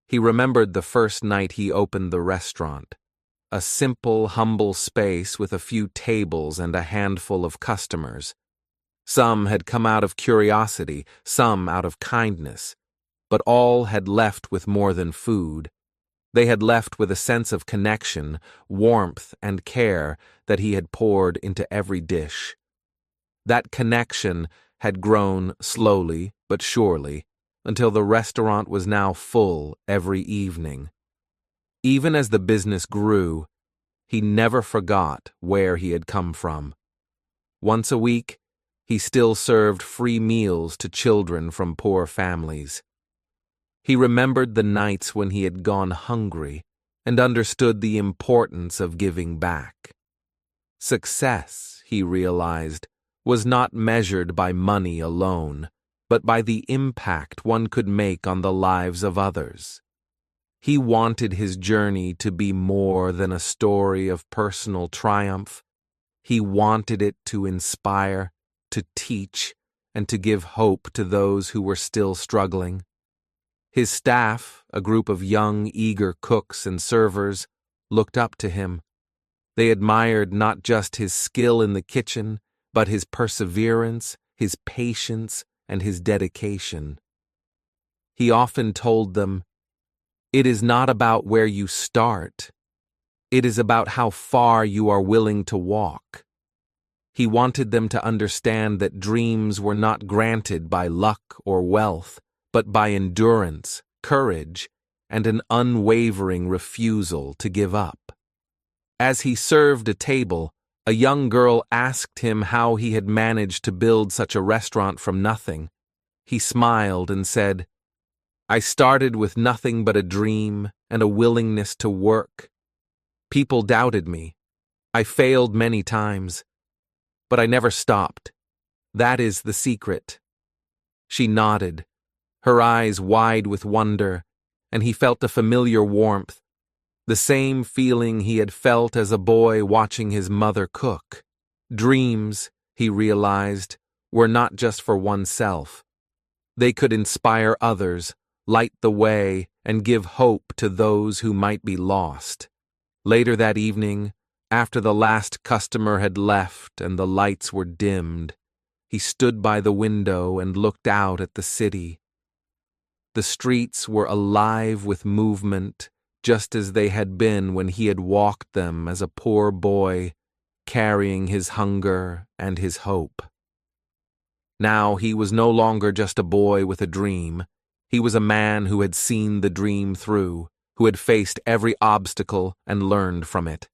He remembered the first night he opened the restaurant. A simple, humble space with a few tables and a handful of customers. Some had come out of curiosity, some out of kindness, but all had left with more than food. They had left with a sense of connection, warmth, and care that he had poured into every dish. That connection had grown slowly but surely until the restaurant was now full every evening. Even as the business grew, he never forgot where he had come from. Once a week, he still served free meals to children from poor families. He remembered the nights when he had gone hungry and understood the importance of giving back. Success, he realized, was not measured by money alone, but by the impact one could make on the lives of others. He wanted his journey to be more than a story of personal triumph. He wanted it to inspire, to teach, and to give hope to those who were still struggling. His staff, a group of young, eager cooks and servers, looked up to him. They admired not just his skill in the kitchen, but his perseverance, his patience, and his dedication. He often told them, "It is not about where you start. It is about how far you are willing to walk." He wanted them to understand that dreams were not granted by luck or wealth, but by endurance, courage, and an unwavering refusal to give up. As he served a table, a young girl asked him how he had managed to build such a restaurant from nothing. He smiled and said, "I started with nothing but a dream and a willingness to work. People doubted me. I failed many times, but I never stopped. That is the secret." She nodded, her eyes wide with wonder, and he felt a familiar warmth, the same feeling he had felt as a boy watching his mother cook. Dreams, he realized, were not just for oneself. They could inspire others, light the way, and give hope to those who might be lost. Later that evening, after the last customer had left and the lights were dimmed, he stood by the window and looked out at the city. The streets were alive with movement, just as they had been when he had walked them as a poor boy, carrying his hunger and his hope. Now he was no longer just a boy with a dream. He was a man who had seen the dream through, who had faced every obstacle and learned from it.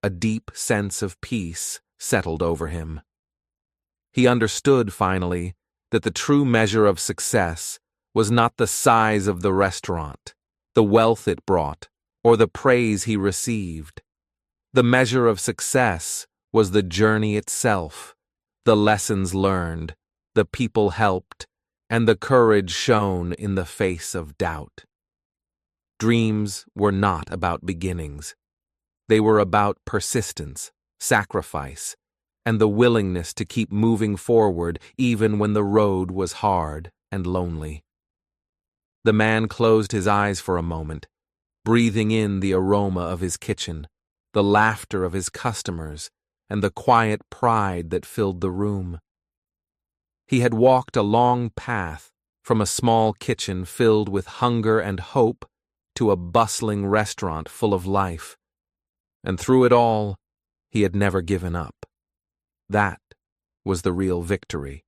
A deep sense of peace settled over him. He understood, finally, that the true measure of success was not the size of the restaurant, the wealth it brought, or the praise he received. The measure of success was the journey itself, the lessons learned, the people helped, and the courage shown in the face of doubt. Dreams were not about beginnings. They were about persistence, sacrifice, and the willingness to keep moving forward even when the road was hard and lonely. The man closed his eyes for a moment, breathing in the aroma of his kitchen, the laughter of his customers, and the quiet pride that filled the room. He had walked a long path from a small kitchen filled with hunger and hope to a bustling restaurant full of life. And through it all, he had never given up. That was the real victory.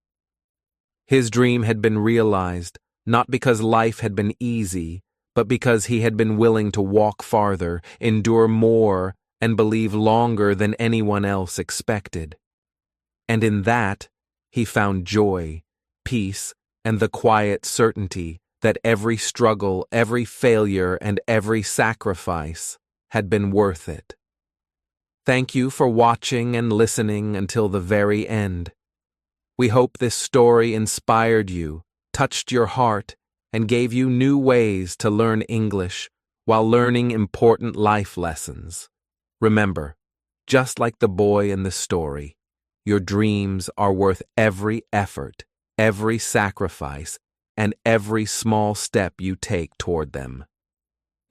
His dream had been realized, not because life had been easy, but because he had been willing to walk farther, endure more, and believe longer than anyone else expected. And in that, he found joy, peace, and the quiet certainty that every struggle, every failure, and every sacrifice had been worth it. Thank you for watching and listening until the very end. We hope this story inspired you, touched your heart, and gave you new ways to learn English while learning important life lessons. Remember, just like the boy in the story, your dreams are worth every effort, every sacrifice, and every small step you take toward them.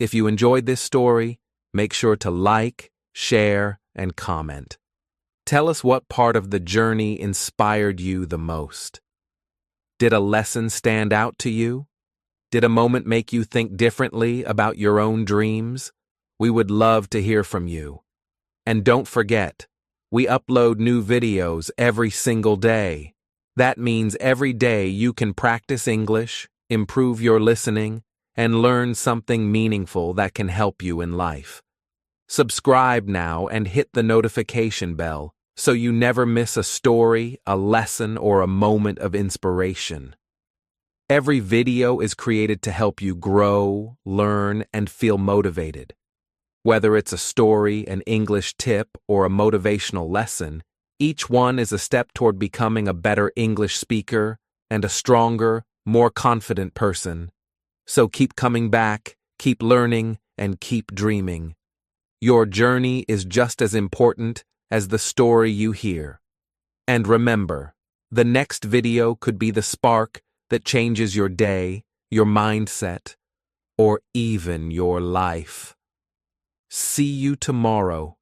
If you enjoyed this story, make sure to like, share, and comment. Tell us what part of the journey inspired you the most. Did a lesson stand out to you? Did a moment make you think differently about your own dreams? We would love to hear from you. And don't forget, we upload new videos every single day. That means every day you can practice English, improve your listening, and learn something meaningful that can help you in life. Subscribe now and hit the notification bell so you never miss a story, a lesson, or a moment of inspiration. Every video is created to help you grow, learn, and feel motivated. Whether it's a story, an English tip, or a motivational lesson, each one is a step toward becoming a better English speaker and a stronger, more confident person. So keep coming back, keep learning, and keep dreaming. Your journey is just as important as the story you hear. And remember, the next video could be the spark that changes your day, your mindset, or even your life. See you tomorrow